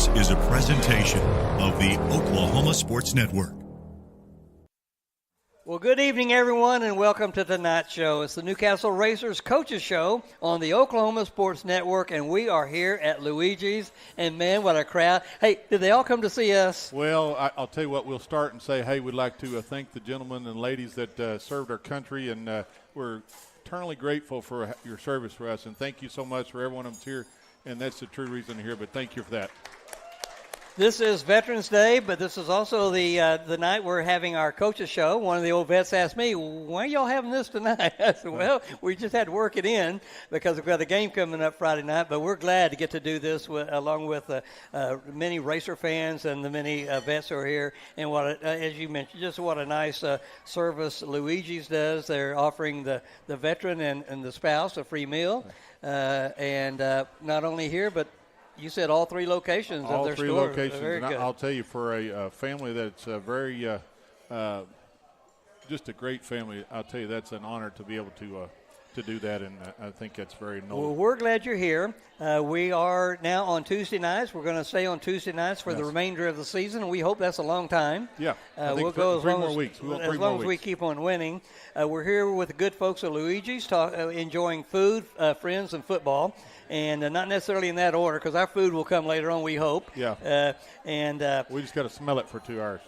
This is a presentation of the Oklahoma Sports Network. Well, good evening, everyone, and welcome to tonight's show. It's the Newcastle Racers Coaches Show on the Oklahoma Sports Network, and we are here at Luigi's, and man, what a crowd. Hey, did they all come to see us? Well, I'll tell you what, we'll start and say, hey, we'd like to thank the gentlemen and ladies that served our country, and we're eternally grateful for your service for us, and thank you so much for everyone that's here, and that's the true reason to here, but thank you for that. This is Veterans Day, but this is also the night we're having our coaches show. One of the old vets asked me, why are y'all having this tonight? I said, well, we just had to work it in because we've got a game coming up Friday night, but we're glad to get to do this along with many racer fans and the many vets who are here. And as you mentioned, just what a nice service Luigi's does. They're offering the veteran and the spouse a free meal. And not only here, but you said all three locations of their store. All three locations. Very and good. I'll tell you, for a family that's very just a great family, I'll tell you that's an honor to be able to do that, and I think that's very noble. Well, we're glad you're here. We are now on Tuesday nights. We're going to stay on Tuesday nights for the remainder of the season, and we hope that's a long time. Yeah, we'll go as long as we weeks. keep on winning. We're here with the good folks at Luigi's, enjoying food, friends, and football. And not necessarily in that order, because our food will come later on, we hope. Yeah. We just got to smell it for 2 hours.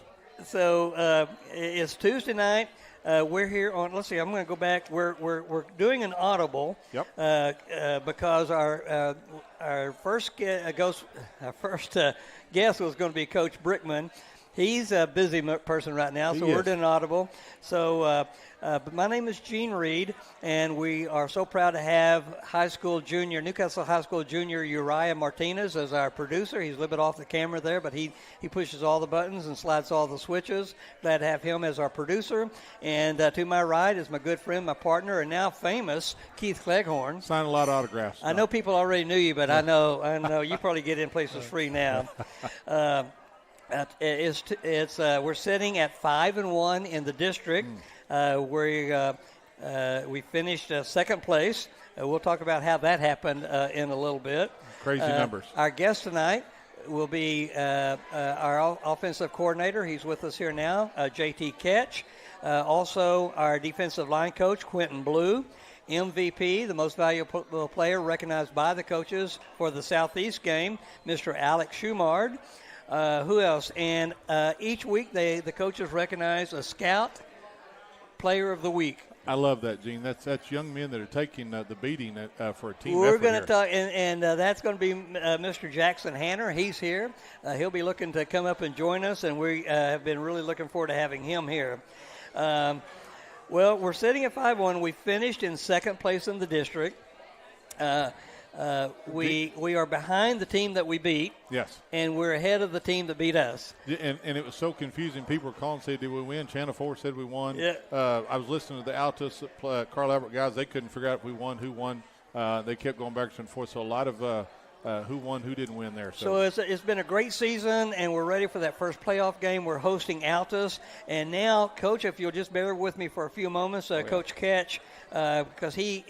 So it's Tuesday night. We're here on. Let's see. I'm going to go back. We're doing an audible. Yep. Because our first guest was going to be Coach Brickman. He's a busy person right now, so we're doing an audible. So, but my name is Gene Reed, and we are so proud to have Newcastle High School junior Uriah Martinez as our producer. He's a little bit off the camera there, but he pushes all the buttons and slides all the switches. Glad to have him as our producer. And to my right is my good friend, my partner, and now famous Keith Cleghorn. Signed a lot of autographs. I know people already knew you, but I know you probably get in places free now. We're sitting at 5-1 in the district. We finished second place. We'll talk about how that happened in a little bit. Crazy numbers. Our guest tonight will be our offensive coordinator. He's with us here now, J.T. Ketch. Also, our defensive line coach, Quentin Blue. MVP, the most valuable player recognized by the coaches for the Southeast game, Mr. Alex Schumard. Who else? And each week the coaches recognize a scout player of the week. I love that, Gene. That's young men that are taking the beating for a team. We're going to talk, and that's going to be Mr. Jackson Hanner. He's here. He'll be looking to come up and join us, and we have been really looking forward to having him here. Well, we're sitting at 5-1. We finished in second place in the district. We are behind the team that we beat. Yes. And we're ahead of the team that beat us. And it was so confusing. People were calling and saying, did we win? Channel 4 said we won. Yeah. I was listening to the Altus, Carl Albert guys. They couldn't figure out if we won, who won. They kept going back and forth. So a lot of who won, who didn't win there. So it's been a great season, and we're ready for that first playoff game. We're hosting Altus. And now, Coach, if you'll just bear with me for a few moments, Coach Ketch, because he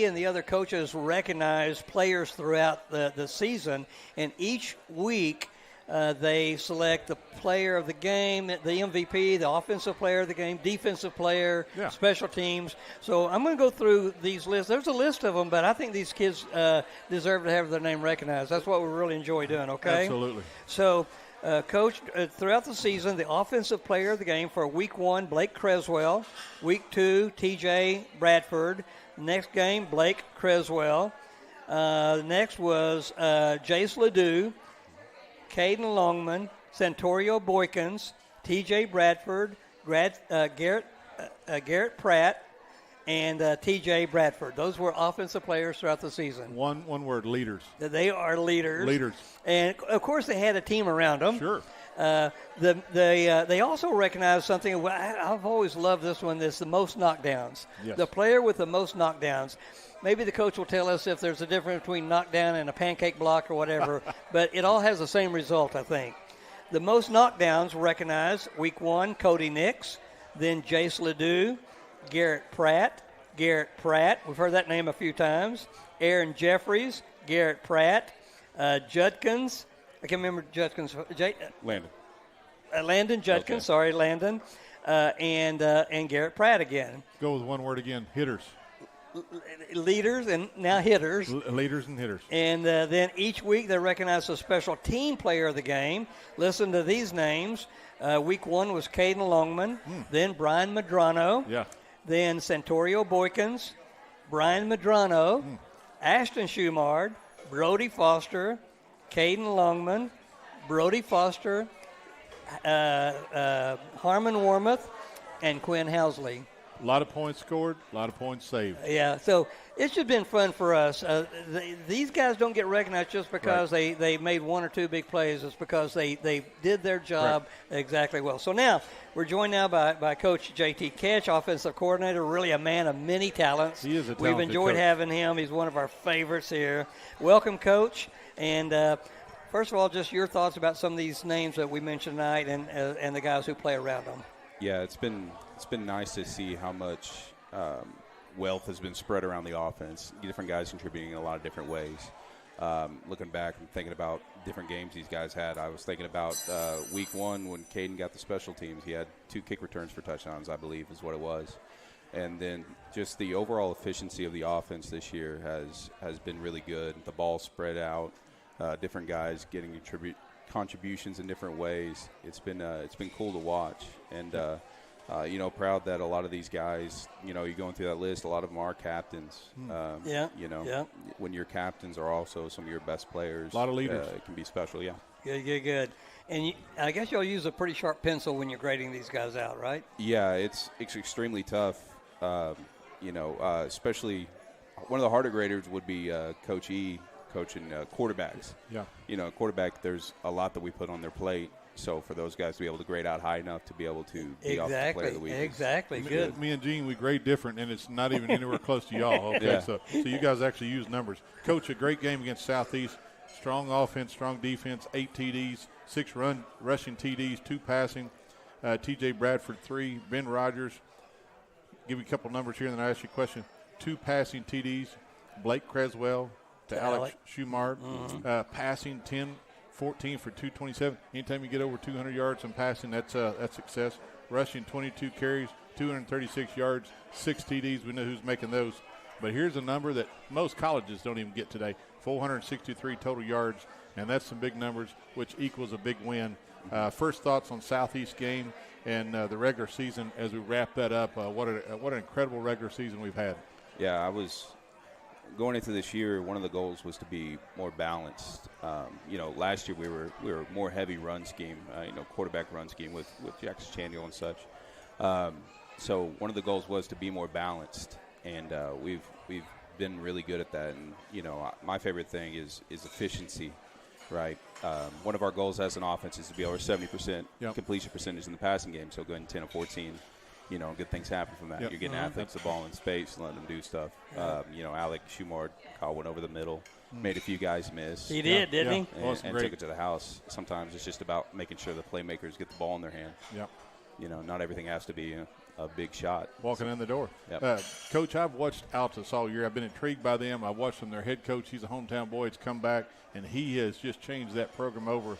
and the other coaches recognize players throughout the season, and each week they select the player of the game, the MVP, the offensive player of the game, defensive player, special teams. So I'm going to go through these lists. There's a list of them, but I think these kids deserve to have their name recognized. That's what we really enjoy doing, okay? Absolutely. So, Coach, throughout the season, the offensive player of the game for Week 1, Blake Creswell. Week 2, T.J. Bradford. Next game, Blake Creswell. Next was Jace Ledoux, Caden Longman, Santorio Boykins, T.J. Bradford, Garrett Pratt, and T.J. Bradford. Those were offensive players throughout the season. One word, leaders. They are leaders. Leaders. And, of course, they had a team around them. Sure. They also recognize something. I've always loved this one. It's the most knockdowns. Yes. The player with the most knockdowns. Maybe the coach will tell us if there's a difference between knockdown and a pancake block or whatever, but it all has the same result, I think. The most knockdowns recognized Week 1, Cody Nix, then Jace Ledoux, Garrett Pratt. We've heard that name a few times. Aaron Jeffries, Garrett Pratt, Judkins, I can't remember Judkins. Landon. Landon Judkins. Okay. Sorry, Landon, and Garrett Pratt again. Go with one word again, hitters. Leaders and now hitters. Leaders and hitters. And then each week they recognize a special team player of the game. Listen to these names. Week 1 was Caden Longman, then Brian Medrano, Yeah. then Santorio Boykins, Brian Medrano, Ashton Schumard, Brody Foster, Caden Longman, Brody Foster, Harmon Warmoth, and Quinn Housley. A lot of points scored, a lot of points saved. Yeah, so it's just been fun for us. These guys don't get recognized just because they made one or two big plays. It's because they did their job exactly well. So now we're joined now by Coach J.T. Ketch, offensive coordinator, really a man of many talents. He is a We've talented enjoyed coach. having him. He's one of our favorites here. Welcome, Coach. And first of all, just your thoughts about some of these names that we mentioned tonight and the guys who play around them. Yeah, it's been nice to see how much wealth has been spread around the offense. Different guys contributing in a lot of different ways. Looking back and thinking about different games these guys had, I was thinking about week 1 when Caden got the special teams. He had 2 kick returns for touchdowns, I believe, is what it was. And then just the overall efficiency of the offense this year has been really good. The ball spread out, different guys getting contributions in different ways. It's been cool to watch, and proud that a lot of these guys, you're going through that list, a lot of them are captains. When your captains are also some of your best players, A lot of leaders. It can be special. Yeah. Good. And I guess you'll use a pretty sharp pencil when you're grading these guys out, right? Yeah, it's extremely tough. Especially one of the harder graders would be Coach E coaching quarterbacks. Yeah. Quarterback, there's a lot that we put on their plate. So for those guys to be able to grade out high enough to be able to be offensive player of the week. Exactly. Good. Me and Gene, we grade different, and it's not even anywhere close to y'all. Okay, Yeah. so you guys actually use numbers. Coach, a great game against Southeast. Strong offense, strong defense, 8 TDs, 6 rushing TDs, 2 passing. T.J. Bradford, 3. Ben Rogers, give you a couple numbers here, and then I ask you a question. 2 passing TDs. Blake Creswell to Alex Schumard. Passing 10-14 for 227. Anytime you get over 200 yards in passing, that's success. Rushing 22 carries, 236 yards, 6 TDs. We know who's making those. But here's a number that most colleges don't even get today, 463 total yards, and that's some big numbers, which equals a big win. First thoughts on Southeast game and the regular season as we wrap that up. What an incredible regular season we've had. Yeah, I was going into this year. One of the goals was to be more balanced. Last year we were more heavy run scheme, quarterback run scheme with Jackson Chandiel and such. So one of the goals was to be more balanced, and we've been really good at that. And my favorite thing is efficiency. Right. One of our goals as an offense is to be over 70% completion percentage in the passing game. So going 10 or 14, good things happen from that. Yep. You're getting athletes the ball in space and letting them do stuff. Alec Schumard caught one over the middle, made a few guys miss. He did, didn't he? And took it to the house. Sometimes it's just about making sure the playmakers get the ball in their hand. Yep. Not everything has to be a big shot. Walking in the door. Yep. Coach, I've watched Altus all year. I've been intrigued by them. I watched them. Their head coach, he's a hometown boy. He's come back, and he has just changed that program over.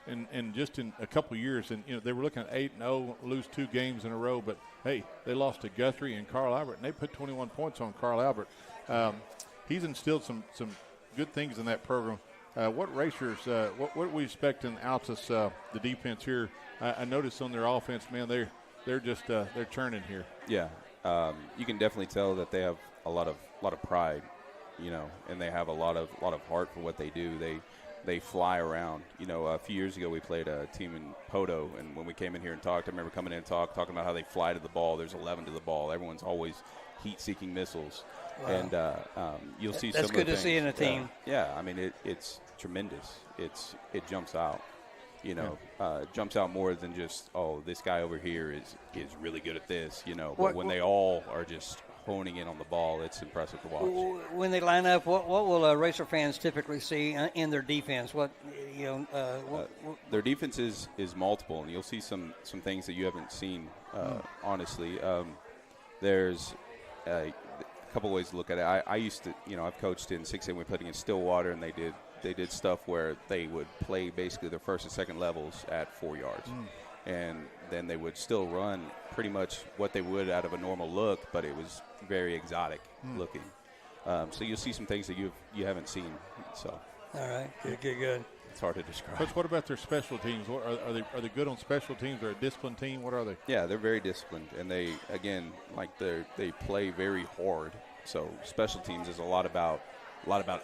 And just in a couple of years, and they were looking at 8-0, lose 2 games in a row. But hey, they lost to Guthrie and Carl Albert, and they put 21 points on Carl Albert. He's instilled some good things in that program. What racers? What we expect in Altus, the defense here? I noticed on their offense, man, they're just they're churning here. Yeah, you can definitely tell that they have a lot of pride, and they have a lot of heart for what they do. They fly around. A few years ago we played a team in Poto, and when we came in here and talked, I remember coming in and talking about how they fly to the ball. There's 11 to the ball. Everyone's always heat-seeking missiles. Wow. And you'll see some of the things. That's good to see in a team. Yeah, I mean, it's tremendous. It jumps out. Jumps out more than just, this guy over here is really good at this, But when they all are just honing in on the ball, it's impressive to watch. When they line up, what will Racer fans typically see in their defense? Their defense is multiple, and you'll see some things that you haven't seen, honestly. There's a couple ways to look at it. I used to, I've coached in 6A. We played against Stillwater, and they did they did stuff where they would play basically their first and second levels at 4 yards. And then they would still run pretty much what they would out of a normal look, but it was very exotic looking. So you'll see some things that you haven't seen. So. All right, good. It's hard to describe. Coach, what about their special teams? Are they good on special teams? Or a disciplined team? What are they? Yeah, they're very disciplined, and they they play very hard. So special teams is a lot about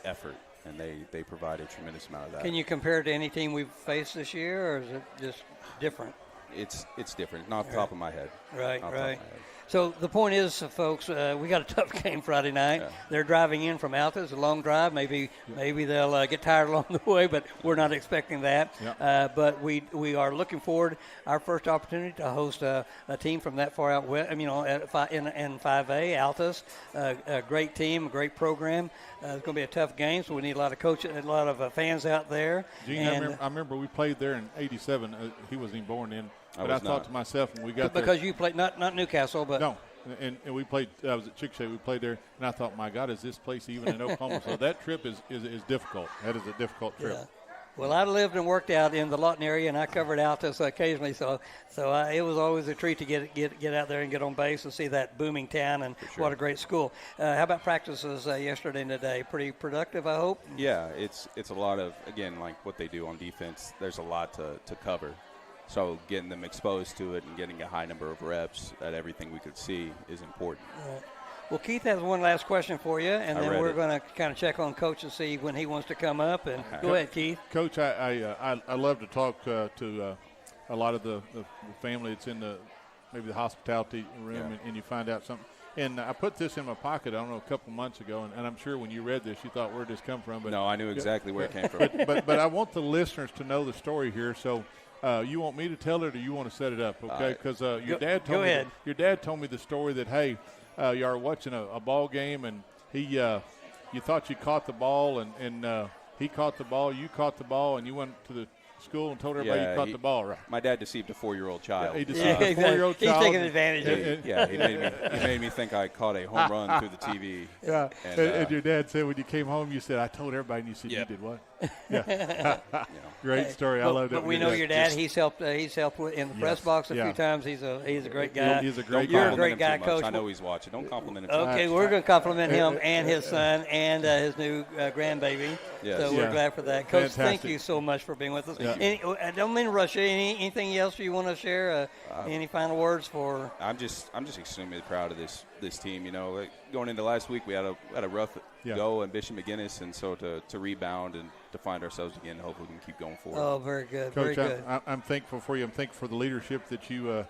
effort, and they provide a tremendous amount of that. Can you compare it to any team we've faced this year, or is it just different? It's different. Not off the top of my head. Right. Not off the top of my head. So the point is, folks, we got a tough game Friday night. Yeah. They're driving in from Alta. It's a long drive. Maybe they'll get tired along the way, but we're not expecting that. Yep. But we are looking forward our first opportunity to host a team from that far out west. You know, in 5A, Altus, a great team, a great program. It's going to be a tough game, so we need a lot of coaches, a lot of fans out there. Gene, I remember we played there in '87. He wasn't even born then. But I thought to myself when we got there. Because you played, not Newcastle, but. No, and we played, I was at Chick-fil-A, we played there, and I thought, my God, is this place even in Oklahoma? So that trip is difficult. That is a difficult trip. Yeah. Well, I lived and worked out in the Lawton area, and I covered Altus occasionally, so it was always a treat to get out there and get on base and see that booming town, and what a great school. How about practices yesterday and today? Pretty productive, I hope? Yeah, it's a lot of, again, like what they do on defense, there's a lot to cover. So getting them exposed to it and getting a high number of reps at everything we could see is important. Right. Well, Keith has one last question for you, and then we're going to kind of check on Coach and see when he wants to come up. And go ahead, Keith. Coach, I love to talk to a lot of the family that's in maybe the hospitality room, and you find out something. And I put this in my pocket, I don't know, a couple months ago, and I'm sure when you read this, you thought, where'd this come from? But no, I knew exactly where it came from. But I want the listeners to know the story here, so you want me to tell it or you want to set it up, okay? Because your dad told me the story that, hey, you are watching a ball game, and you thought you caught the ball, and he caught the ball, you caught the ball, and you went to the school and told everybody you caught the ball, right? My dad deceived a 4-year-old child. Yeah, he deceived a 4-year-old child. He's taking advantage of it. Yeah, he made me think I caught a home run through the TV. Yeah, and your dad said when you came home, you said, I told everybody, and you said, you did what? Yeah. Great story. I love it. But we know your dad. He's helped in the press box a few times. He's a great guy. He's a great guy. You're guy. a great guy, Coach. I know he's watching. Don't compliment him. Okay, we're going to compliment him and his son and his new grandbaby. Yes. So we're glad for that. Coach, Fantastic. thank you so much for being with us. Yeah. I don't mean to rush you. Anything else you want to share? Any final words for? I'm just extremely proud of this team. You know, like going into last week, we had a rough go and Bishop McGinnis, and so to rebound and to find ourselves again, hopefully we can keep going forward. Oh, very good, Coach, very good. I'm thankful for you. I'm thankful for the leadership that you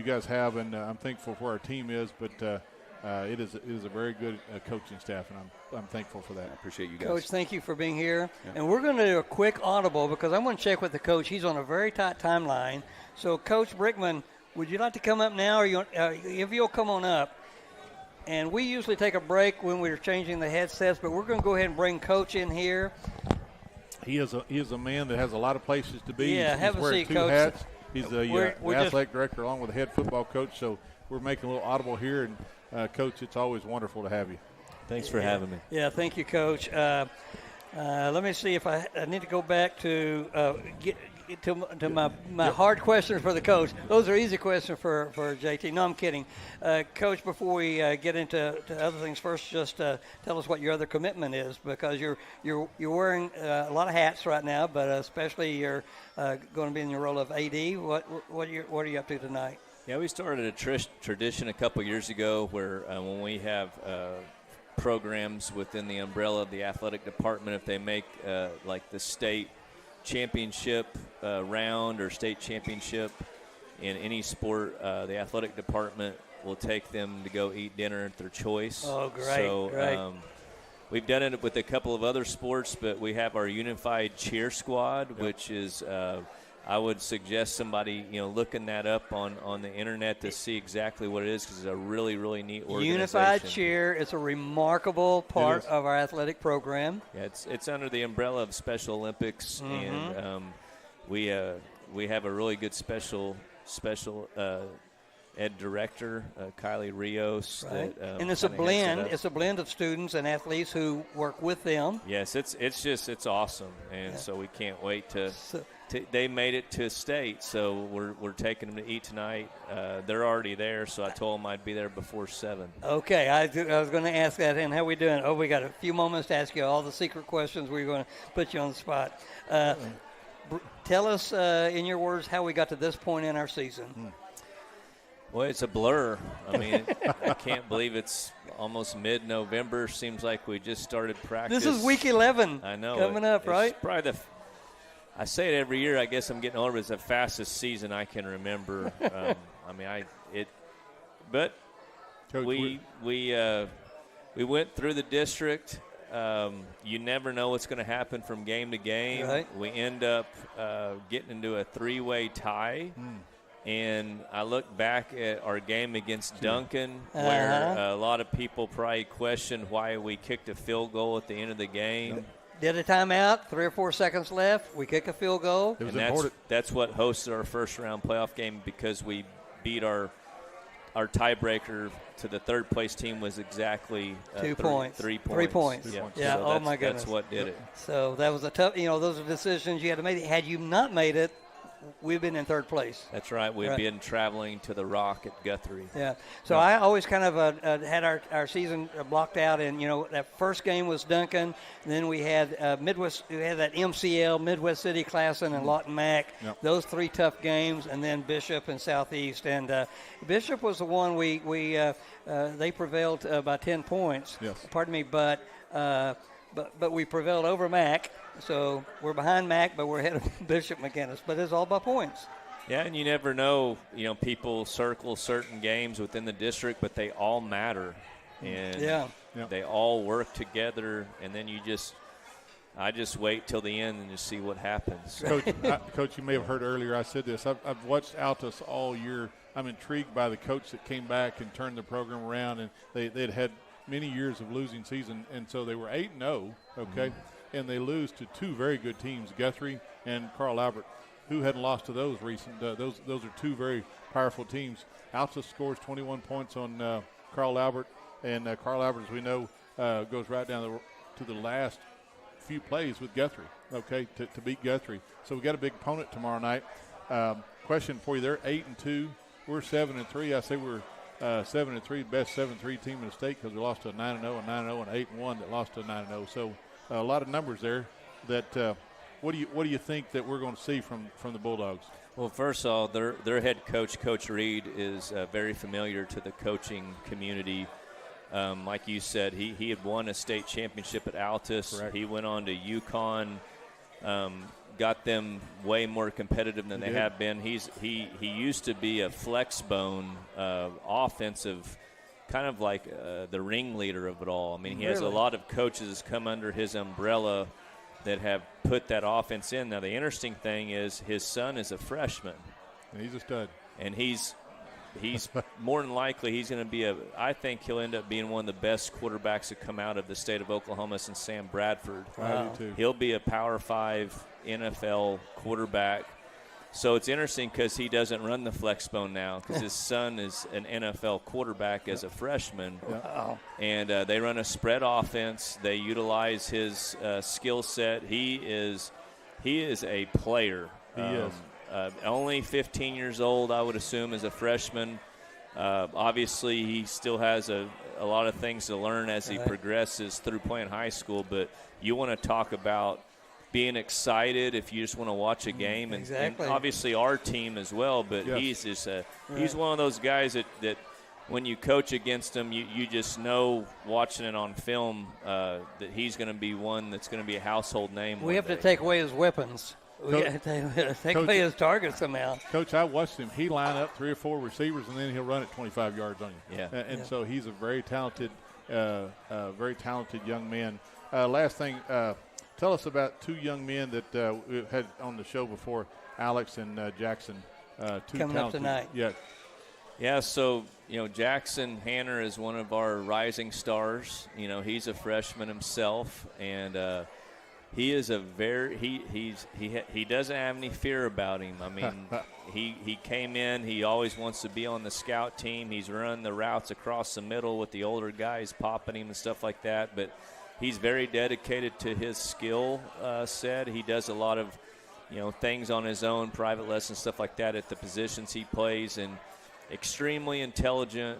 guys have, and I'm thankful for our team is. But it is a very good coaching staff, and I'm thankful for that. I appreciate you guys. Coach, thank you for being here. Yeah. And we're going to do a quick audible because I'm going to check with the coach. He's on a very tight timeline. So, Coach Brickman, would you like to come up now, or if you'll come on up? And we usually take a break when we're changing the headsets, but we're going to go ahead and bring Coach in here. He is a man that has a lot of places to be. Yeah, he's have a wearing seat, two Coach. hats. He's the we're athletic director along with the head football coach. So we're making a little audible here. And, Coach, it's always wonderful to have you. Thanks for having me. Yeah, thank you, Coach. Let me see if I need to go back to get to my hard questions for the coach. Those are easy questions for JT. No, I'm kidding. Coach, before we get into other things, first just tell us what your other commitment is, because you're wearing a lot of hats right now, but especially you're going to be in your role of AD. What are you up to tonight? Yeah, we started a tradition a couple years ago where when we have programs within the umbrella of the athletic department, if they make like the state championship round or state championship in any sport, the athletic department will take them to go eat dinner at their choice. Oh, great. So great. We've done it with a couple of other sports, but we have our unified cheer squad, which is I would suggest somebody, looking that up on the internet to see exactly what it is, because it's a really, really neat organization. Unified Cheer, it's a remarkable part of our athletic program. Yeah, it's under the umbrella of Special Olympics, and we have a really good special ed director, Kylie Rios. Right. That, And it's a kinda heads it blend. up. It's a blend of students and athletes who work with them. Yes, it's awesome, and so we can't wait to. They made it to state, so we're taking them to eat tonight. They're already there, so I told them I'd be there before 7. Okay, I was going to ask that, and how we doing? Oh, we got a few moments to ask you all the secret questions. We're going to put you on the spot. Tell us, in your words, how we got to this point in our season. Well, it's a blur. I mean, I can't believe it's almost mid-November. Seems like we just started practice. This is week 11. I know. Coming up, right? It's probably I say it every year. I guess I'm getting older. But it's the fastest season I can remember. But Coach, we went through the district. You never know what's going to happen from game to game. Right. We end up getting into a 3-way tie. And I look back at our game against Duncan, where a lot of people probably questioned why we kicked a field goal at the end of the game. Did a timeout, 3 or 4 seconds left. We kick a field goal. It was And important. that's what hosted our first-round playoff game, because we beat our tiebreaker to the third-place team was exactly 2 points. 3 points. 3 points. Yeah, Yeah, so oh, my goodness. That's what did it. So that was a tough, those are decisions you had to make. Had you not made it, we've been in third place. That's right. We've been traveling to the Rock at Guthrie. Yeah. So I always kind of had our season blocked out, and that first game was Duncan. And then we had Midwest. We had that MCL Midwest City Classen and Lawton Mac. Yep. Those 3 tough games, and then Bishop and Southeast. And Bishop was the one they prevailed by 10 points. Yes. Pardon me, but we prevailed over Mac. So we're behind Mac, but we're ahead of Bishop McGinnis. But it's all by points. Yeah, and you never know. People circle certain games within the district, but they all matter. And they all work together, and then I just wait till the end and just see what happens. Coach, you may have heard earlier I said this. I've watched Altus all year. I'm intrigued by the coach that came back and turned the program around, and they'd had many years of losing season, and so they were 8-0, okay? And they lose to 2 very good teams, Guthrie and Carl Albert, who hadn't lost to those recent. Those are 2 very powerful teams. Altus scores 21 points on Carl Albert, and Carl Albert, as we know, goes right down to the last few plays with Guthrie, okay, to beat Guthrie. So we got a big opponent tomorrow night. Question for you: they're 8-2. We're 7-3. I say we're 7-3, best 7-3 team in the state, because we lost to a 9-0, a 9-0, and 8-1 that lost to a 9-0. So a lot of numbers there. That what do you think that we're going to see from the Bulldogs? Well, first of all, their head coach, Coach Reed, is very familiar to the coaching community. Like you said, he had won a state championship at Altus. Correct. He went on to UConn, got them way more competitive than they have been. He used to be a flex bone offensive, kind of like the ringleader of it all. I mean, he has a lot of coaches come under his umbrella that have put that offense in. Now, the interesting thing is his son is a freshman. And he's a stud. And he's more than likely he's going to be I think he'll end up being one of the best quarterbacks to come out of the state of Oklahoma since Sam Bradford. I do too. He'll be a Power 5 NFL quarterback. So it's interesting because he doesn't run the flex bone now, because his son is an NFL quarterback as a freshman. Wow. And they run a spread offense. They utilize his skill set. He is a player. He is. Only 15 years old, I would assume, as a freshman. Obviously, he still has a lot of things to learn as he progresses through playing high school. But you want to talk about being excited if you just want to watch a game. And obviously our team as well. But he's just he's one of those guys that when you coach against him, you just know, watching it on film, that he's going to be one that's going to be a household name. We have to take away his weapons. We got to take away his targets somehow. Coach, I watched him. He line up 3 or 4 receivers, and then he'll run it 25 yards on you. Yeah. And so he's a very talented young man. Last thing, tell us about 2 young men that we've had on the show before, Alex and Jackson. 2 coming talented, up tonight. Yeah, so, Jackson Hanner is one of our rising stars. He's a freshman himself, and He is a very he doesn't have any fear about him. I mean, he came in. He always wants to be on the scout team. He's run the routes across the middle with the older guys popping him and stuff like that. But he's very dedicated to his skill set. He does a lot of things on his own, private lessons, stuff like that at the positions he plays, and extremely intelligent.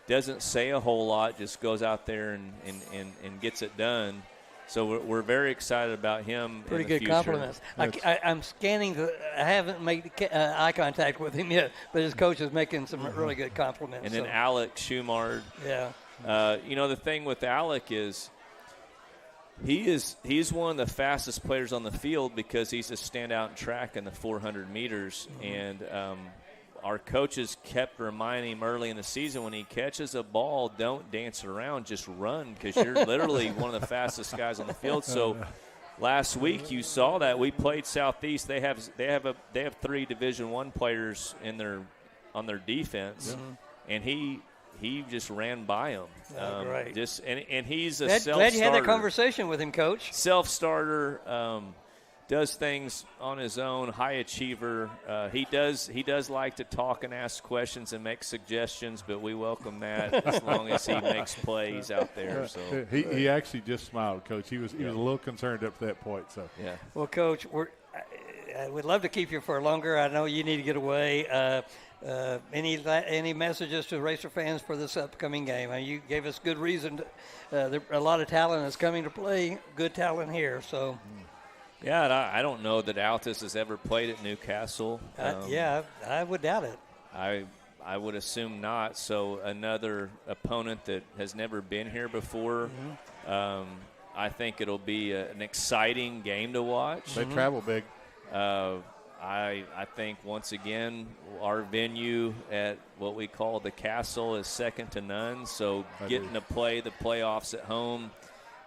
Doesn't say a whole lot, just goes out there and gets it done. So we're very excited about him. Pretty in the good future. compliments. I'm scanning. I haven't made eye contact with him yet, but his coach is making some really good compliments. And then Alec Schumard. Yeah. The thing with Alec is he's one of the fastest players on the field because he's a standout in track in the 400 meters. Mm-hmm. And our coaches kept reminding him early in the season, when he catches a ball, don't dance around, just run, because you're literally one of the fastest guys on the field. So last week you saw that. We played Southeast. They have 3 Division I players on their defense, mm-hmm. and he just ran by him. Right. And he's a glad self-starter. you had that conversation with him, Coach. Self-starter. Does things on his own, high achiever. He does like to talk and ask questions and make suggestions, but we welcome that as long as he makes plays out there. So he actually just smiled, Coach. He was a little concerned up to that point. So yeah. Well, Coach, we'd love to keep you for longer. I know you need to get away. Any messages to Racer fans for this upcoming game? You gave us good reason. A lot of talent is coming to play. Good talent here. So. Yeah, I don't know that Altus has ever played at Newcastle. I would doubt it. I would assume not. So another opponent that has never been here before. Mm-hmm. I think it'll be an exciting game to watch. They travel big. I think, once again, our venue at what we call the Castle is second to none. So getting to play the playoffs at home,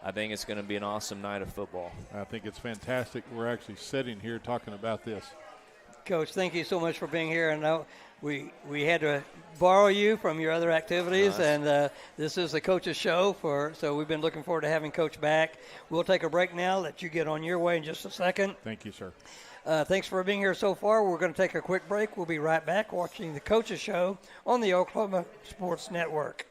I think it's going to be an awesome night of football. I think it's fantastic. We're actually sitting here talking about this. Coach, thank you so much for being here. I know we had to borrow you from your other activities, and this is the Coach's Show. So we've been looking forward to having Coach back. We'll take a break now, let you get on your way in just a second. Thank you, sir. Thanks for being here so far. We're going to take a quick break. We'll be right back watching the Coach's Show on the Oklahoma Sports Network.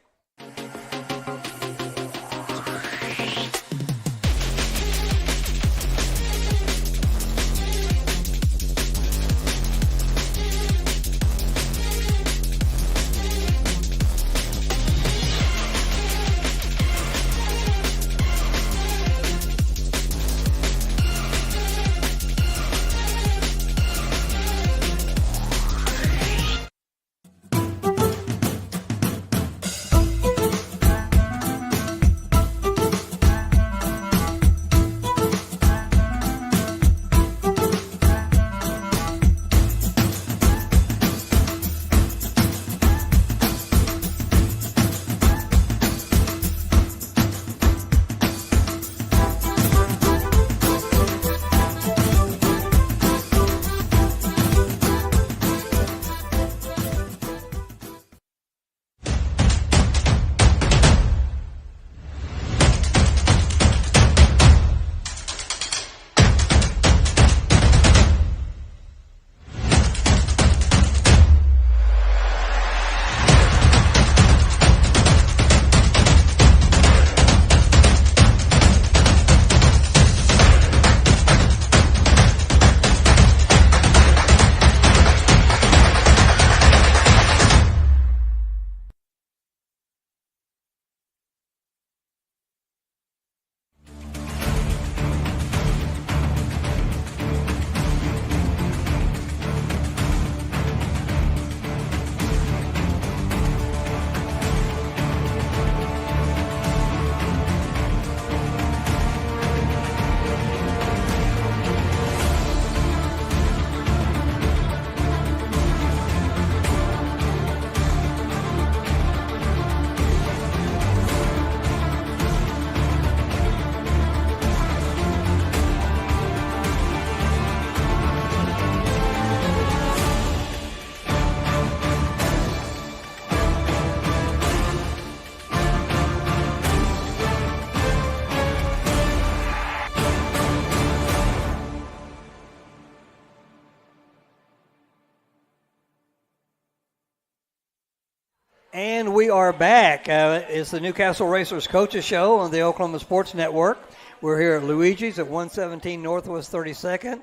And we are back. It's the Newcastle Racers Coaches Show on the Oklahoma Sports Network. We're here at Luigi's at 117 Northwest 32nd.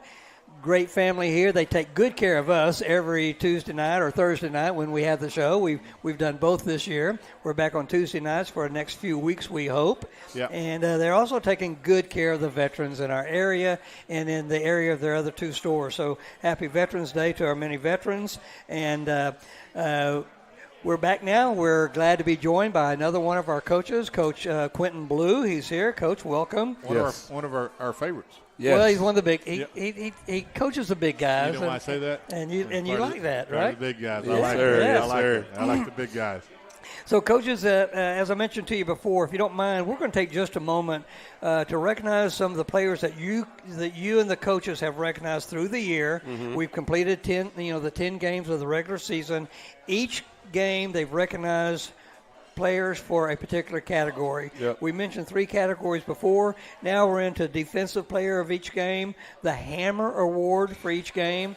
Great family here. They take good care of us every Tuesday night or Thursday night when we have the show. We've done both this year. We're back on Tuesday nights for the next few weeks, we hope. Yep. And they're also taking good care of the veterans in our area and in the area of their other 2 stores. So happy Veterans Day to our many veterans. And we're back now. We're glad to be joined by another one of our coaches, Coach Quentin Blue. He's here. Coach, welcome. One of our favorites. Yes. Well, he's one of the big. He coaches the big guys. You know why I say that? And you like that, right? The big guys. Yes, I like sir. it. Yes, I like sir. it. I like the big guys. So, coaches, as I mentioned to you before, if you don't mind, we're going to take just a moment to recognize some of the players that you and the coaches have recognized through the year. Mm-hmm. We've completed the 10 games of the regular season. Each game they've recognized players for a particular category. Yep. We mentioned 3 categories before. Now we're into defensive player of each game, the Hammer Award for each game,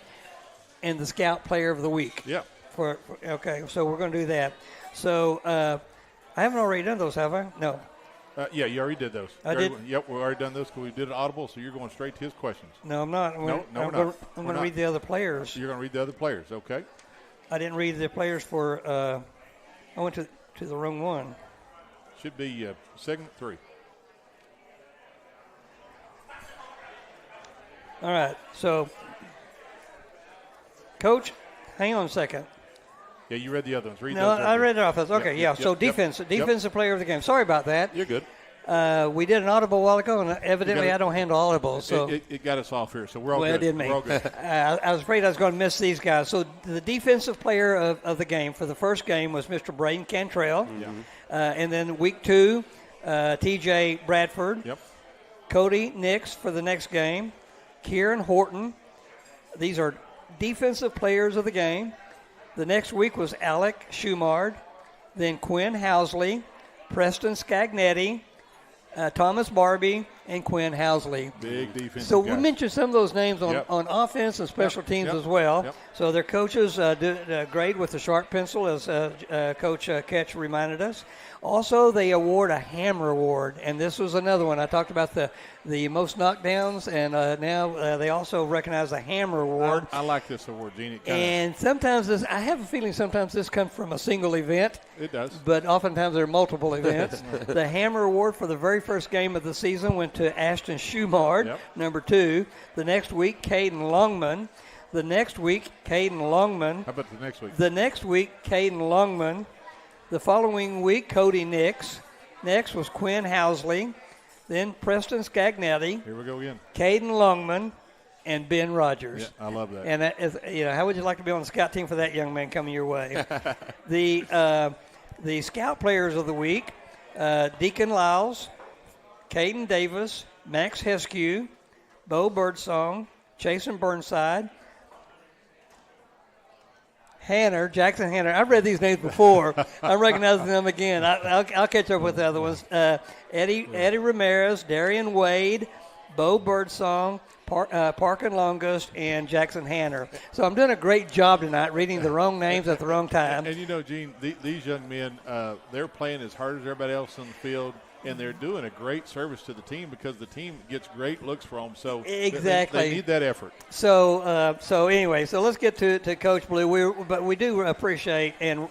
and the Scout Player of the Week. Yeah. Okay, so we're going to do that. So I haven't already done those, have I? No. Yeah, you already did those. I did? Yep, we've already done those because we did it audible, so you're going straight to his questions. No, I'm not. No, we're not. I'm We're going to not. read the other players. You're going to read the other players, okay? I didn't read the players for I went to the wrong one. Should be segment 3. All right, so, Coach, hang on a second. Yeah, you read the other ones. Read No, those. I read it off. Okay, Yep, yeah. So yep, defensive player of the game. Sorry about that. You're good. We did an audible a while ago, and evidently I don't handle audibles. So It got us off here, so we're all well, good. it did me. We're all good. I was afraid I was going to miss these guys. So the defensive player of the game for the first game was Mr. Braden Cantrell. Yeah. And then week 2, T.J. Bradford. Yep. Cody Nix for the next game. Kieran Horton. These are defensive players of the game. The next week was Alec Schumard. Then Quinn Housley, Preston Scagnetti, Thomas Barbie, and Quinn Housley. Big defense. So we mentioned some of those names on, Yep. on offense and special Yep. teams Yep. as well. Yep. So their coaches did great with the sharp pencil, as Coach Ketch reminded us. Also, they award a Hammer Award, and this was another one. I talked about the most knockdowns, and now they also recognize the Hammer Award. I like this award, Gene. It kinda, And sometimes I have a feeling sometimes this comes from a single event. It does. But oftentimes there are multiple events. The Hammer Award for the very first game of the season went to Ashton Schumard, Yep. number 2. The next week, Caden Longman. The next week, Caden Longman. How about the next week? The next week, Caden Longman. The following week, Cody Nix. Next was Quinn Housley. Then Preston Scagnetti, Here we go again. Caden Longman, and Ben Rogers. Yeah, I love that. And how would you like to be on the scout team for that young man coming your way? The scout players of the week: Deacon Lyles, Caden Davis, Max Heskew, Bo Birdsong, Chasen Burnside, Jackson Hanner. I've read these names before. I'm recognizing them again. I'll catch up with the other ones. Eddie Ramirez, Darian Wade, Bo Birdsong, Parkin Longust, and Jackson Hanner. So I'm doing a great job tonight reading the wrong names at the wrong time. And you know, Gene, these young men, they're playing as hard as everybody else on the field, and they're doing a great service to the team because the team gets great looks for them. So Exactly. they need that effort. So anyway, so let's get to Coach Blue. But we do appreciate and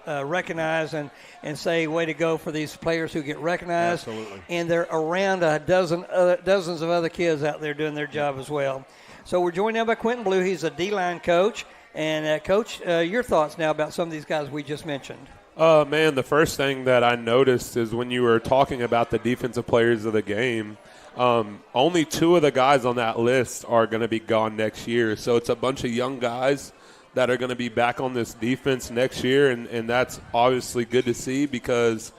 recognize and say way to go for these players who get recognized. Absolutely. And they're around dozens of other kids out there doing their job as well. So we're joined now by Quentin Blue. He's a D-line coach. And Coach, your thoughts now about some of these guys we just mentioned. Man, the first thing that I noticed is when you were talking about the defensive players of the game, only 2 of the guys on that list are going to be gone next year. So it's a bunch of young guys that are going to be back on this defense next year, and that's obviously good to see because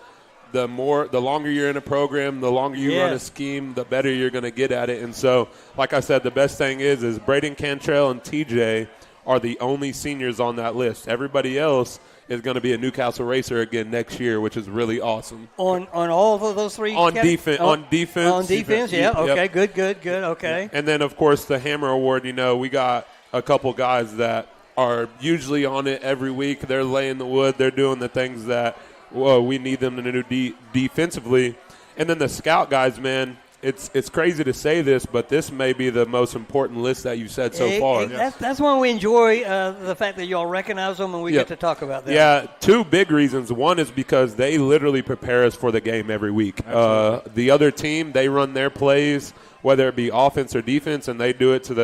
the longer you're in a program, the longer you run a scheme, the better you're going to get at it. And so, like I said, the best thing is Braden Cantrell and TJ are the only seniors on that list. Everybody else is going to be a Newcastle Racer again next year, which is really awesome. On all of those 3? On defense. On defense, yeah. Okay, yep. good. Okay. And then, of course, the Hammer Award, we got a couple guys that are usually on it every week. They're laying the wood. They're doing the things that we need them to do defensively. And then the scout guys, man, it's crazy to say this, but this may be the most important list that you've said so far. That's why we enjoy the fact that you all recognize them and we get to talk about them. Yeah, two big reasons. One is because they literally prepare us for the game every week. The other team, they run their plays, whether it be offense or defense, and they do it to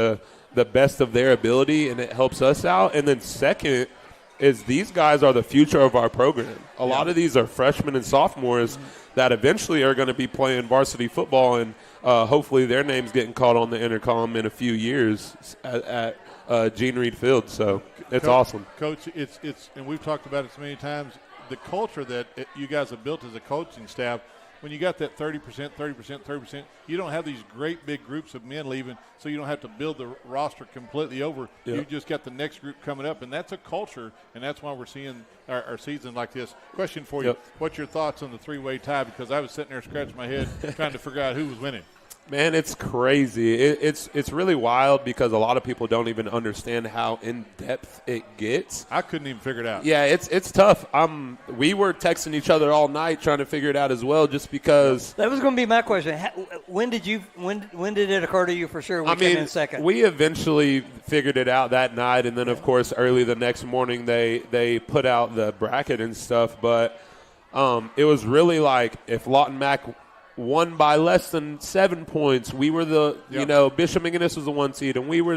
the best of their ability, and it helps us out. And then second is these guys are the future of our program. A lot of these are freshmen and sophomores that eventually are going to be playing varsity football, and hopefully their names getting called on the intercom in a few years at Gene Reed Field. So it's awesome. Coach, it's and we've talked about it so many times, the culture that you guys have built as a coaching staff. When you got that 30%, you don't have these great big groups of men leaving, so you don't have to build the roster completely over. Yep. You just got the next group coming up, and that's a culture, and that's why we're seeing our season like this. Question for you, What's your thoughts on the three-way tie? Because I was sitting there scratching my head trying to figure out who was winning. Man, it's crazy. It's really wild because a lot of people don't even understand how in-depth it gets. I couldn't even figure it out. Yeah, it's tough. We were texting each other all night trying to figure it out as well, just because. That was going to be my question. When did it occur to you for sure? We came in second. We eventually figured it out that night, and then of course early the next morning they put out the bracket and stuff. But it was really like if Lawton Mac won by less than 7 points, we were Bishop McGinnis was the 1 seed, and we were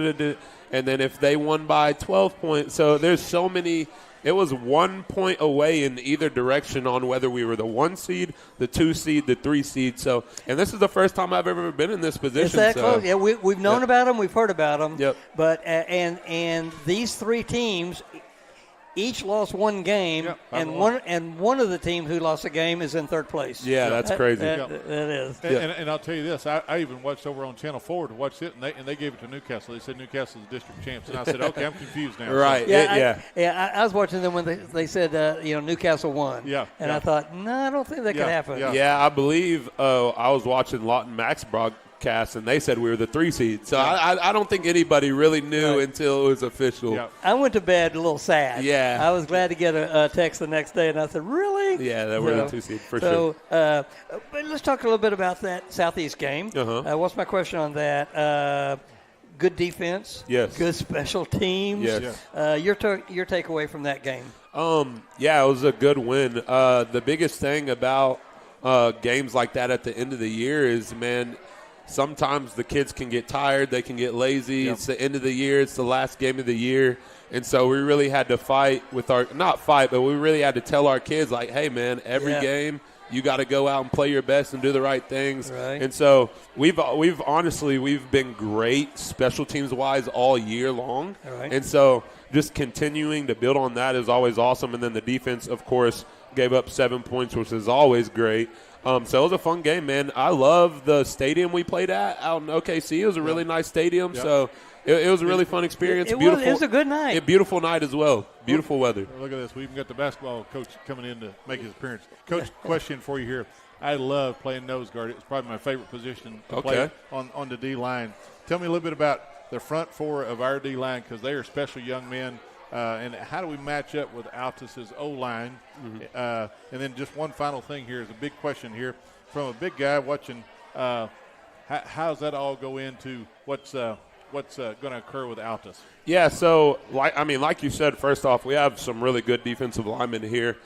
and then if they won by 12 points, so there's so many. It was 1 point away in either direction on whether we were the 1 seed, the 2 seed, the 3 seed. So, and this is the first time I've ever been in this position. Is that close? Yeah, we've known about them, we've heard about them. Yep. But and these three teams each lost one game, and one of the teams who lost a game is in third place. Yeah, that's crazy. That is. And I'll tell you this, I even watched over on Channel 4 to watch it, and they gave it to Newcastle. They said Newcastle is district champs, and I said, okay, I'm confused now. Right. So. I was watching them when they said Newcastle won. Yeah. And I thought, no, I don't think that could happen. Yeah, I believe I was watching Lawton Max broadcast, and they said we were the 3 seed. So I don't think anybody really knew until it was official. Yeah. I went to bed a little sad. Yeah. I was glad to get a text the next day, and I said, really? Yeah, that we're the 2 seed for sure. But let's talk a little bit about that Southeast game. What's my question on that? Good defense. Yes. Good special teams. Yes. Your takeaway from that game? Yeah, it was a good win. The biggest thing about games like that at the end of the year is, man, sometimes the kids can get tired. They can get lazy. Yep. It's the end of the year. It's the last game of the year. And so we really had to fight with but we really had to tell our kids, like, hey, man, every game you got to go out and play your best and do the right things. Right. And so we've been great special teams-wise all year long. Right. And so just continuing to build on that is always awesome. And then the defense, of course, gave up 7 points, which is always great. So it was a fun game, man. I love the stadium we played at out in OKC. It was a really nice stadium, so it was a really fun experience. It Beautiful. was a good night. A beautiful night as well. Beautiful weather. Look at this. We even got the basketball coach coming in to make his appearance. Coach, question for you here. I love playing nose guard. It's probably my favorite position to play on the D-line. Tell me a little bit about the front four of our D-line, because they are special young men. And how do we match up with Altus's O-line? And then just one final thing here is a big question here from a big guy watching. How's that all go into what's going to occur with Altus? Yeah, so like you said, first off, we have some really good defensive linemen here.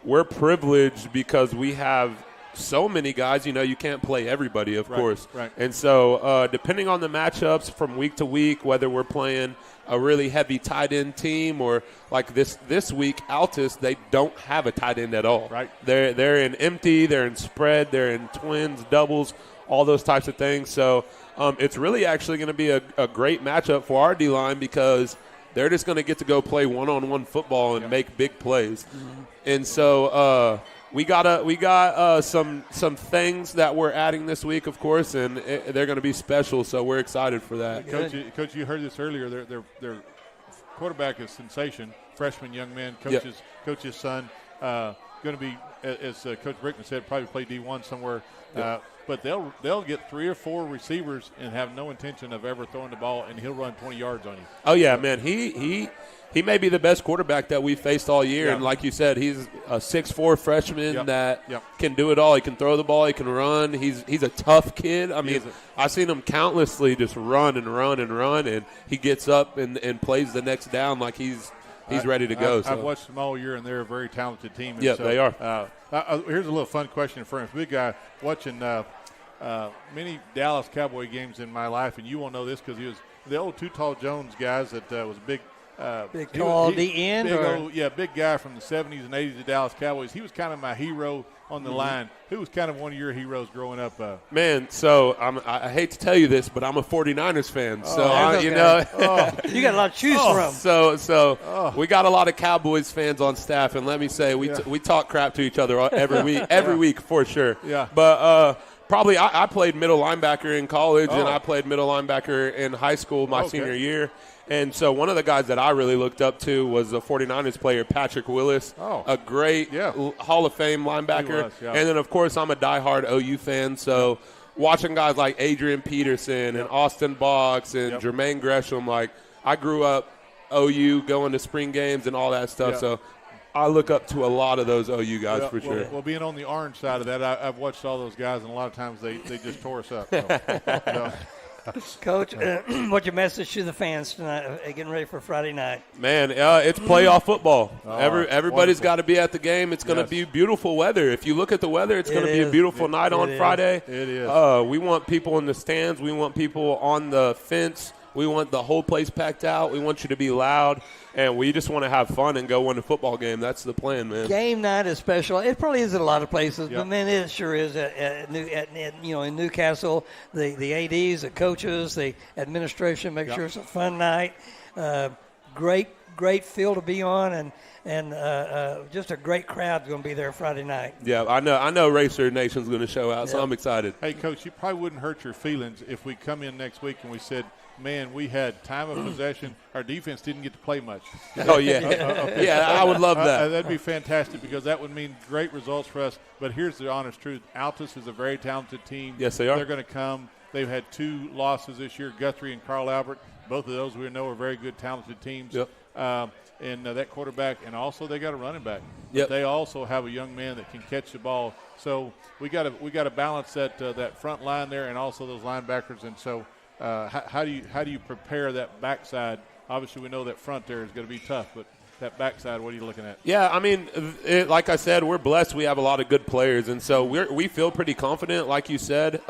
We're privileged because we have so many guys. You can't play everybody, of course. Right. And so depending on the matchups from week to week, whether we're playing a really heavy tight end team or like this week, Altus, they don't have a tight end at all. Right. They're in empty, they're in spread, they're in twins, doubles, all those types of things. So it's really actually going to be a great matchup for our D-line because they're just going to get to go play one-on-one football and make big plays. Mm-hmm. And so we got some things that we're adding this week, of course, and they're going to be special. So we're excited for that. Coach, you heard this earlier. Their quarterback is sensation, freshman young man. Coach's son, going to be, as Coach Brickman said, probably play D1 somewhere. but they'll get 3 or 4 receivers and have no intention of ever throwing the ball, and he'll run 20 yards on you. Oh yeah, man. He may be the best quarterback that we've faced all year, and like you said, he's a 6'4" freshman that can do it all. He can throw the ball, he can run. He's a tough kid. I mean, I've seen him countlessly just run, and he gets up and plays the next down like he's ready to go. I've watched them all year, and they're a very talented team. Yeah, so, they are. Here's a little fun question for him. Big guy watching many Dallas Cowboy games in my life, and you won't know this because he was the old Too Tall Jones guys that was a big tall D end? Big guy from the 70s and 80s, the Dallas Cowboys. He was kind of my hero on the line. Who was kind of one of your heroes growing up? Man, so I hate to tell you this, but I'm a 49ers fan. So, you got a lot to choose from. So we got a lot of Cowboys fans on staff, and let me say, we talk crap to each other every week for sure. Yeah. But probably I played middle linebacker in college, and I played middle linebacker in high school my senior year. And so one of the guys that I really looked up to was a 49ers player, Patrick Willis, a great Hall of Fame linebacker. And then, of course, I'm a diehard OU fan, so watching guys like Adrian Peterson and Austin Box and Jermaine Gresham, like I grew up OU going to spring games and all that stuff, so I look up to a lot of those OU guys for sure. Well, being on the orange side of that, I've watched all those guys, and a lot of times they just tore us up. So. Coach, what's your message to the fans tonight, getting ready for Friday night? Man, it's playoff football. Everybody's got to be at the game. It's going to be beautiful weather. If you look at the weather, it's going to be a beautiful night on Friday. It is. We want people in the stands. We want people on the fence. We want the whole place packed out. We want you to be loud. And we just want to have fun and go win a football game. That's the plan, man. Game night is special. It probably is at a lot of places, but, man, it sure is in Newcastle. The ADs, the coaches, the administration make sure it's a fun night. Great field to be on, and just a great crowd going to be there Friday night. Yeah, I know Racer Nation's going to show out, so I'm excited. Hey, Coach, you probably wouldn't hurt your feelings if we come in next week and we said, man, we had time of possession. Our defense didn't get to play much. Oh, yeah. Yeah, I would love that. That'd be fantastic because that would mean great results for us. But here's the honest truth. Altus is a very talented team. Yes, they are. They're going to come. They've had 2 losses this year, Guthrie and Carl Albert. Both of those we know are very good, talented teams. Yep. And that quarterback, and also they got a running back. Yep. They also have a young man that can catch the ball. So we got to balance that front line there and also those linebackers. And so how do you prepare that backside? Obviously, we know that front there is going to be tough, but that backside, what are you looking at? Yeah, I mean, like I said, we're blessed. We have a lot of good players, and so we feel pretty confident. Like you said,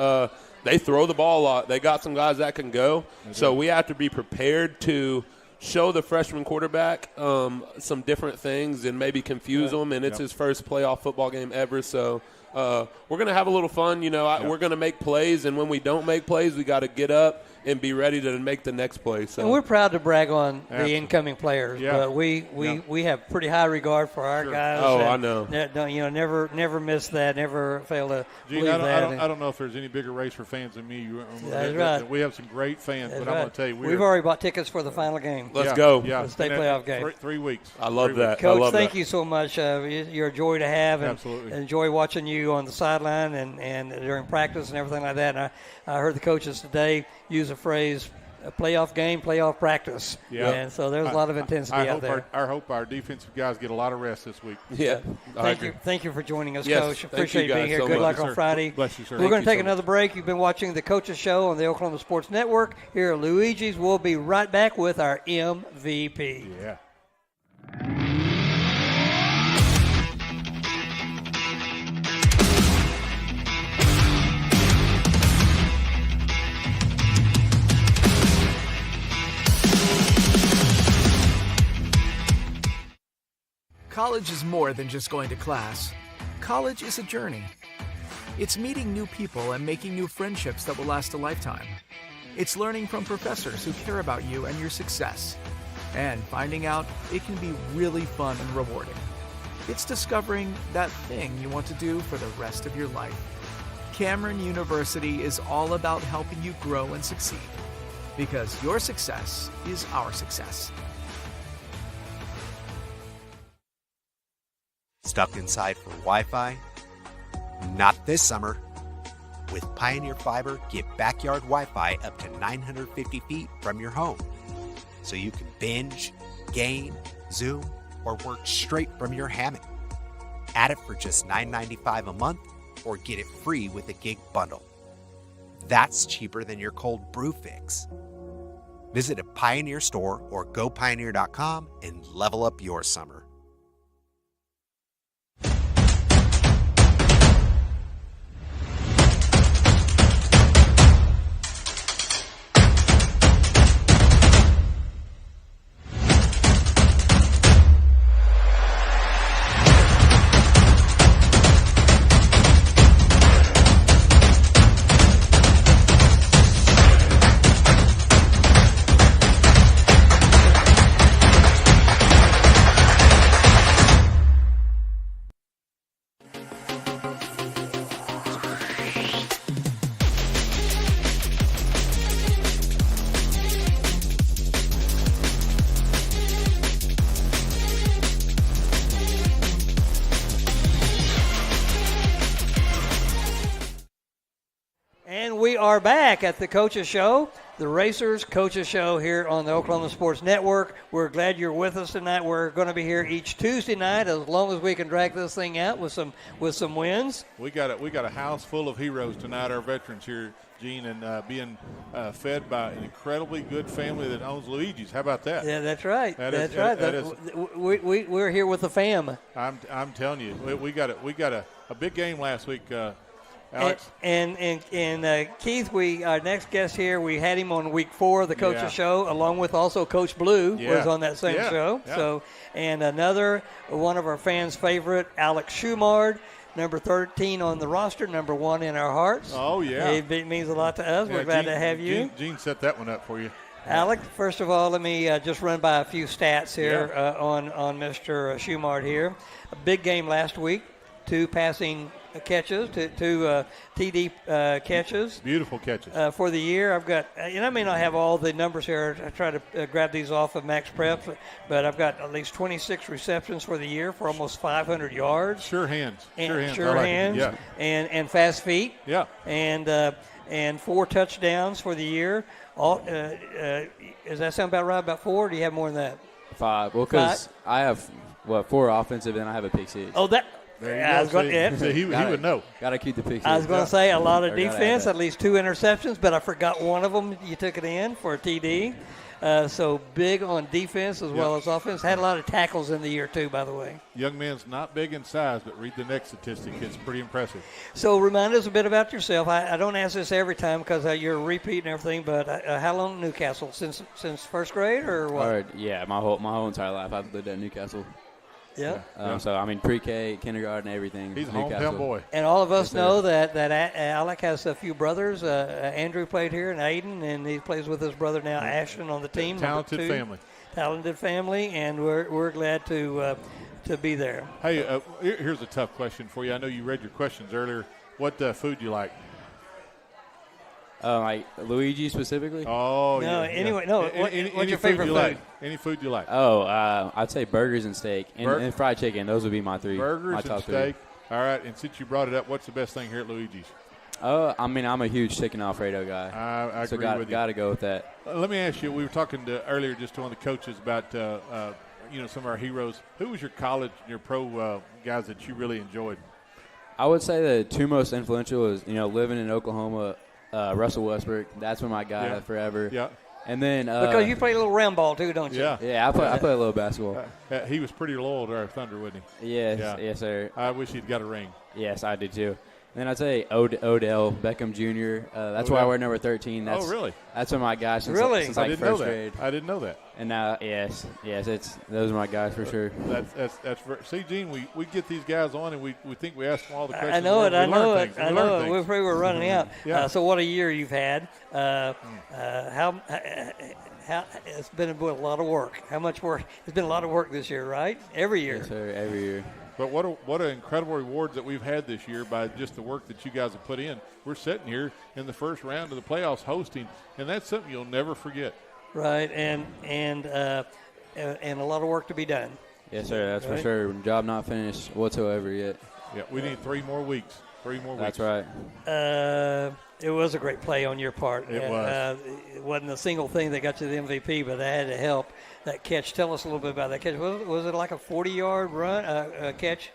they throw the ball a lot. They got some guys that can go, so we have to be prepared to show the freshman quarterback some different things and maybe confuse them. And it's his first playoff football game ever, so we're going to have a little fun. We're going to make plays, and when we don't make plays, we got to get up and be ready to make the next play. So. And we're proud to brag on the incoming players, but we have pretty high regard for our guys. Oh, I know. Never miss that. Never fail to Gene, believe that. I don't know if there's any bigger Racer fans than me. That's right. We have some great fans, but I'm going to tell you, we've already bought tickets for the final game. Let's go. Yeah, the state playoff game. 3 weeks. I love that. Coach, thank you so much. You're a joy to have, and absolutely enjoy watching you on the sideline and during practice and everything like that. And I heard the coaches today use the phrase, a playoff game, playoff practice. Yeah. And so there's a lot of intensity out there. I hope our defensive guys get a lot of rest this week. Yeah. Thank you for joining us, yes, Coach. Appreciate you being here. So Good luck on Friday. Bless you, sir. We're going to take another break. You've been watching the Coaches Show on the Oklahoma Sports Network here at Luigi's. We'll be right back with our MVP. Yeah. College is more than just going to class. College is a journey. It's meeting new people and making new friendships that will last a lifetime. It's learning from professors who care about you and your success. And finding out it can be really fun and rewarding. It's discovering that thing you want to do for the rest of your life. Cameron University is all about helping you grow and succeed. Because your success is our success. Stuck inside for Wi-Fi? Not this summer. With Pioneer Fiber, get backyard Wi-Fi up to 950 feet from your home. So you can binge, game, Zoom, or work straight from your hammock. Add it for just $9.95 a month or get it free with a gig bundle. That's cheaper than your cold brew fix. Visit a Pioneer store or gopioneer.com and level up your summer. And we are back at the Coaches Show, the Racers Coaches Show here on the Oklahoma Sports Network. We're glad you're with us tonight. We're going to be here each Tuesday night as long as we can drag this thing out with some wins. We got a house full of heroes tonight, our veterans here, Gene, and being fed by an incredibly good family that owns Luigi's. How about that? Yeah, that's right. That is, we're here with the fam. I'm telling you, we got a big game last week. Alex? And Keith, our next guest here, we had him on week 4 of the Coaches Show, along with also Coach Blue was on that same show. Yeah. So, and another one of our fans' favorite, Alex Schumard, number 13 on the roster, number 1 in our hearts. Oh yeah, it means a lot to us. We're glad to have you. Gene set that one up for you. Alex, first of all, let me just run by a few stats here on Mr. Schumard here. A big game last week, 2 passing catches, two TD catches. Beautiful catches. For the year, I've got, and I may not have all the numbers here. I try to grab these off of Max Prep, but I've got at least 26 receptions for the year for almost 500 yards. Sure hands. Sure hands. Yeah. And fast feet. Yeah. And 4 touchdowns for the year. Does that sound about right? About 4? Or do you have more than that? 5. Well, because I have 4 offensive, and I have a pick 6. Oh, that. There you go. So he would know. Got to keep the pick 6. I was going to say a lot of defense, at least 2 interceptions, but I forgot one of them. You took it in for a TD. So big on defense as well as offense. Had a lot of tackles in the year, too, by the way. Young man's not big in size, but read the next statistic. It's pretty impressive. So remind us a bit about yourself. I don't ask this every time because you're repeating everything, but how long in Newcastle? Since first grade or what? Yeah, my whole entire life I've lived at Newcastle. Yeah. So, I mean, pre-K, kindergarten, everything. He's a hometown boy. And all of us know that Alec has a few brothers. Andrew played here, and Aiden, and he plays with his brother now, Ashton, on the team. Talented family. Talented family, and we're glad to be there. Hey, here's a tough question for you. I know you read your questions earlier. What food do you like? Like Luigi specifically? Oh, no, yeah. Anyway, no. What's your favorite food? Like? Any food you like? Oh, I'd say burgers and steak and fried chicken. Those would be my 3. Burgers my top and steak. 3. All right, and since you brought it up, what's the best thing here at Luigi's? I mean, I'm a huge chicken Alfredo guy. I agree with you. Got to go with that. Let me ask you, we were talking earlier just to one of the coaches about some of our heroes. Who was your college and your pro guys that you really enjoyed? I would say the 2 most influential is, living in Oklahoma, Russell Westbrook. That's been my guy forever. Yeah. And then because you play a little round ball too, don't you? Yeah. I play a little basketball. He was pretty loyal to our Thunder, wasn't he? Yes, sir. I wish he'd got a ring. Yes, I did too. And then I'd say Odell Beckham Jr. That's why I wear number 13. That's, really? That's been my guy since like first grade. I didn't know that. And now, yes, those are my guys for sure. That's see, Gene, we get these guys on and we think we ask them all the questions. I know it. We were running out. Yeah. So what a year you've had. How it's been a lot of work. How much work? It's been a lot of work this year, right? Every year. Yes, sir. Every year. But what an incredible rewards that we've had this year by just the work that you guys have put in. We're sitting here in the first round of the playoffs hosting, and that's something you'll never forget. Right, and a lot of work to be done. Yes, sir. That's for sure. Job not finished whatsoever yet. Yeah, we need 3 more weeks. 3 more That's weeks. right. It was a great play on your part. It was. It wasn't a single thing that got you the MVP, but that had to help. That catch, tell us a little bit about that catch. Was it like a 40-yard run, catch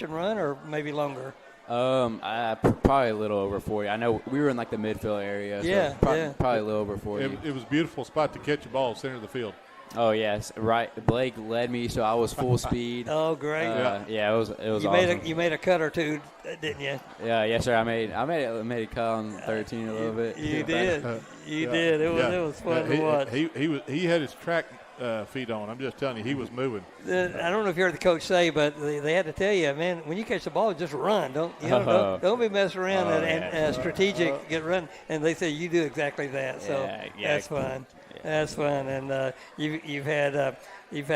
and run, or maybe longer? Probably a little over 40. I know we were in like the midfield area. Yeah, so probably a little over 40. It was a beautiful spot to catch a ball center of the field. Oh yes, right. Blake led me, so I was full speed. Oh, great! Yeah, it was you awesome. You made a cut or two, didn't you? Yeah, yes sir. I made a cut on 13 a little bit. You did. You did. It was fun to watch. He had his track feet on. I'm just telling you, he was moving. I don't know if you heard the coach say, but they had to tell you, man, when you catch the ball, just run. Don't be messing around and strategic. Get run. And they say you do exactly that. So that's fun. That's fun, and you've had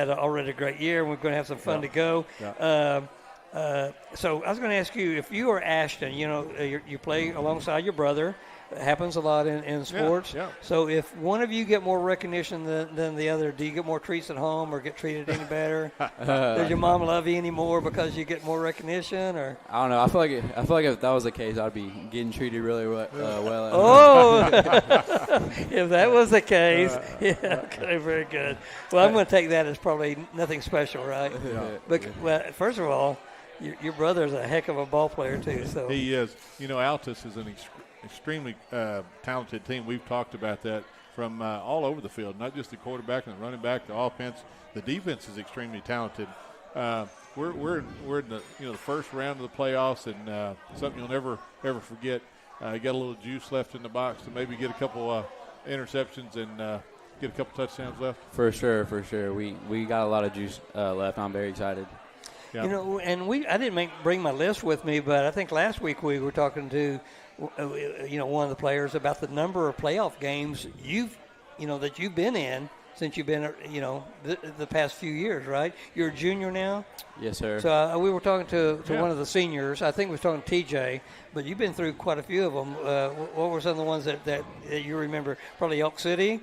already a great year. We're going to have some fun to go. So I was going to ask you, if you are Ashton, you play alongside your brother. It happens a lot in sports. Yeah. So if one of you get more recognition than the other, do you get more treats at home or get treated any better? Does your mom love you anymore because you get more recognition? Or I don't know. I feel like if that was the case, I'd be getting treated really well. If that was the case, okay, very good. Well, I'm going to take that as probably nothing special, right? Yeah. But first of all, your brother's a heck of a ball player too. So he is. Altus is an extremely talented team. We've talked about that from all over the field, not just the quarterback and the running back, the offense. The defense is extremely talented. We're in the first round of the playoffs, and something you'll never ever forget. You got a little juice left in the box to maybe get a couple interceptions and get a couple touchdowns left. For sure. We got a lot of juice left. I'm very excited. Yeah. And I didn't bring my list with me, but I think last week we were talking to one of the players about the number of playoff games that you've been in since you've been the past few years, right? You're a junior now. Yes, sir. So we were talking to one of the seniors. I think we were talking to TJ, but you've been through quite a few of them. What were some of the ones that you remember? Probably Elk City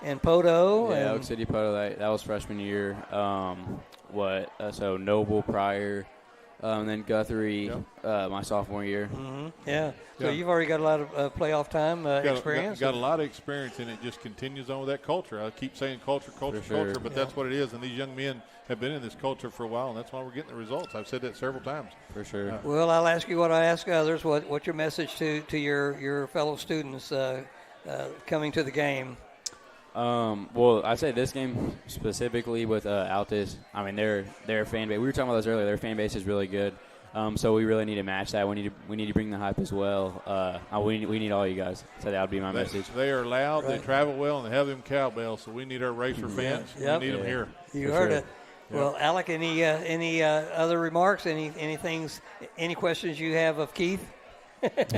and Poto. Yeah, Elk City, Poto. That was freshman year. So Noble prior. And then Guthrie, my sophomore year. Mm-hmm. Yeah. So you've already got a lot of playoff time experience. Got a lot of experience, and it just continues on with that culture. I keep saying culture, but that's what it is. And these young men have been in this culture for a while, and that's why we're getting the results. I've said that several times. For sure. Well, I'll ask you what I ask others. What's your message to your fellow students coming to the game? Well, I'd say this game specifically with Altus, I mean, their fan base, we were talking about this earlier, their fan base is really good. So we really need to match that. We need to bring the hype as well. We need all you guys. So that would be my message. They are loud, they travel well, and they have them cowbells, so we need our racer fans. Yep. We need them here. You heard it. Well, Alec, any other remarks, any questions you have of Keith? What's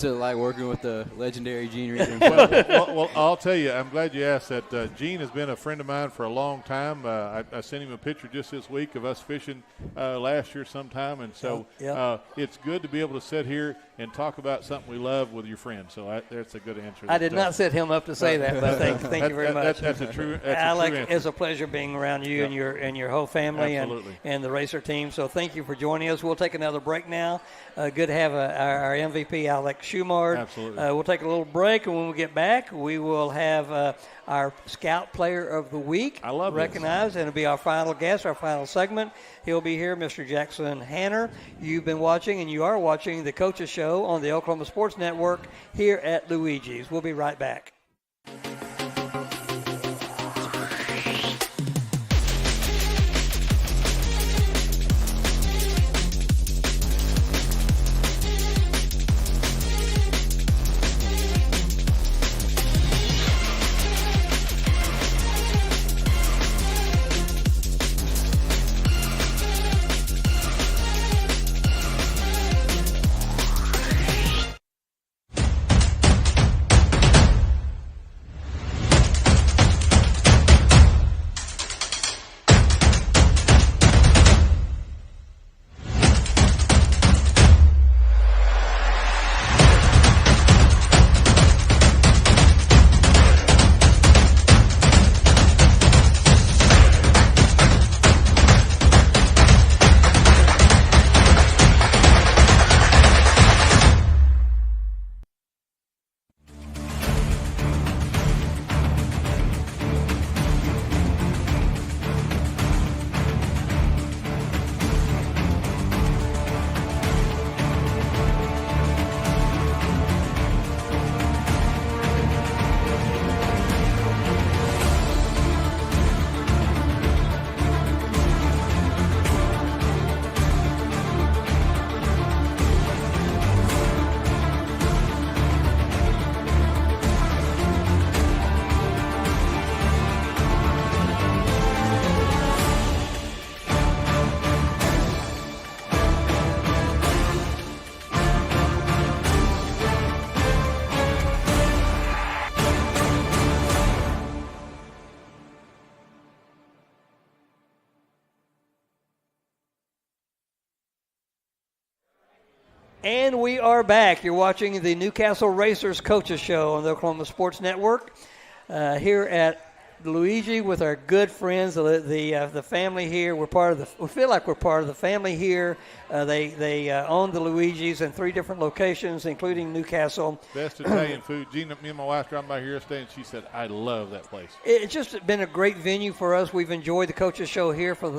it like working with the legendary Gene Reed? Well, I'll tell you, I'm glad you asked that. Gene has been a friend of mine for a long time. I sent him a picture just this week of us fishing last year sometime, and so it's good to be able to sit here and talk about something we love with your friends. So that's a good answer. I did not set him up to say that, but thank you very much. That's a true Alec, answer. it's a pleasure being around you and your whole family and the racer team. So thank you for joining us. We'll take another break now. Good to have our MVP, Alec Schumard. Absolutely. We'll take a little break, and when we get back, we will have our Scout Player of the Week recognized, and it'll be our final guest, our final segment. He'll be here, Mr. Jackson Hanner. You've been watching, and you are watching the Coaches Show on the Oklahoma Sports Network here at Luigi's. We'll be right back. And we are back. You're watching the Newcastle Racers Coaches Show on the Oklahoma Sports Network here at Luigi with our good friends, the family here. We feel like we're part of the family here. They own the Luigi's in 3 different locations, including Newcastle. Best Italian food. Gina, me and my wife driving by here yesterday, and she said, I love that place. It's just been a great venue for us. We've enjoyed the Coaches Show here for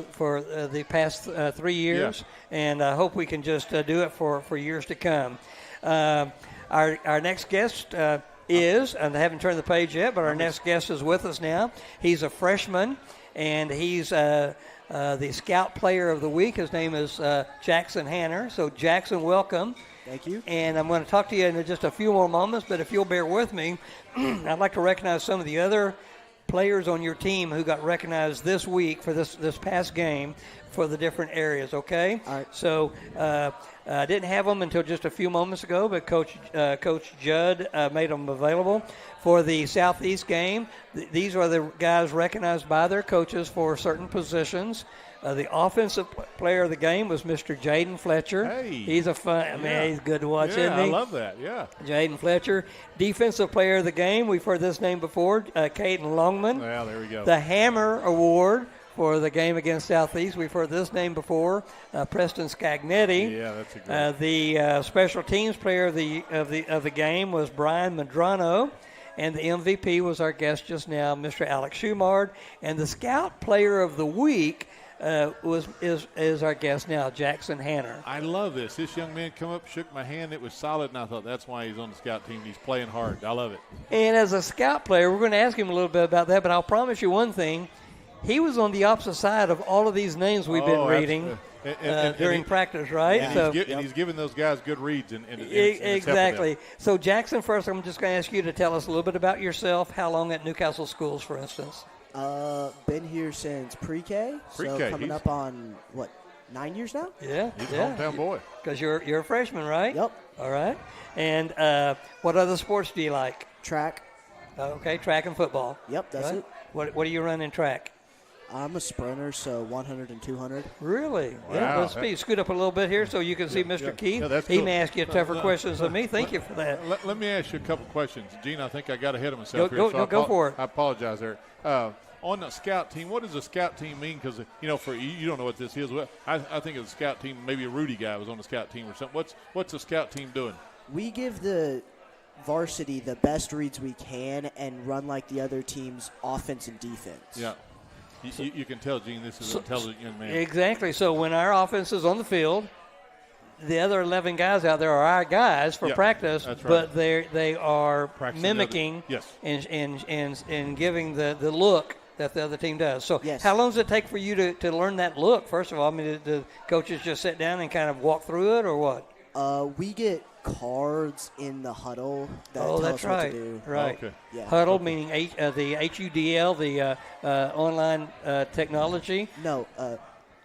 the past 3 years, and I hope we can just do it for years to come. Our next guest and I haven't turned the page yet, but our next guest is with us now. He's a freshman, and he's the Scout Player of the Week. His name is Jackson Hanner. So, Jackson, welcome. Thank you. And I'm going to talk to you in just a few more moments, but if you'll bear with me, I'd like to recognize some of the other players on your team who got recognized this week for this past game for the different areas, okay? All right. So I didn't have them until just a few moments ago, but Coach Judd made them available for the Southeast game. These are the guys recognized by their coaches for certain positions. The offensive player of the game was Mr. Jaden Fletcher. Hey. He's he's good to watch, isn't he? I love that, yeah. Jaden Fletcher. Defensive player of the game, we've heard this name before, Caden Longman. Well, there we go. The Hammer Award for the game against Southeast, we've heard this name before, Preston Scagnetti. Yeah, that's a great. The special teams player of the game was Brian Medrano. And the MVP was our guest just now, Mr. Alex Schumard. And the Scout Player of the Week is our guest now, Jackson Hanner. I love this. This young man come up, shook my hand. It was solid, and I thought that's why he's on the Scout team. He's playing hard. I love it. And as a Scout player, we're going to ask him a little bit about that, but I'll promise you one thing. He was on the opposite side of all of these names we've been reading during practice, right? Yeah. And he's giving those guys good reads. Exactly. So, Jackson, first I'm just going to ask you to tell us a little bit about yourself. How long at Newcastle Schools, for instance? Been here since pre-K. So coming up on, 9 years now? Yeah. He's a hometown boy. Because you're a freshman, right? Yep. All right. And what other sports do you like? Track. Okay, track and football. Yep, that's it. What do you run in track? I'm a sprinter, so 100 and 200. Really? Wow. Yeah, let's scoot up a little bit here so you can see Mr. Keith. Yeah, that's he cool. may ask you tougher questions than me. Thank you for that. Let me ask you a couple questions. Gene, I think I got ahead of myself here. Go for it. I apologize there. On the Scout team, what does a Scout team mean? Because, for you don't know what this is. Well, I think of the Scout team, maybe a Rudy guy was on the Scout team or something. What's the Scout team doing? We give the varsity the best reads we can and run like the other team's offense and defense. Yeah. You can tell, Gene, this is an intelligent young man. Exactly. So when our offense is on the field, the other 11 guys out there are our guys for practice, that's right. but they are Practicing mimicking and giving the look that the other team does. So how long does it take for you to learn that look, first of all? I mean, do coaches just sit down and kind of walk through it or what? We get cards in the huddle that tell that's us right. what to do. Right. Okay. Yeah. Huddle meaning the HUDL, the online technology. No,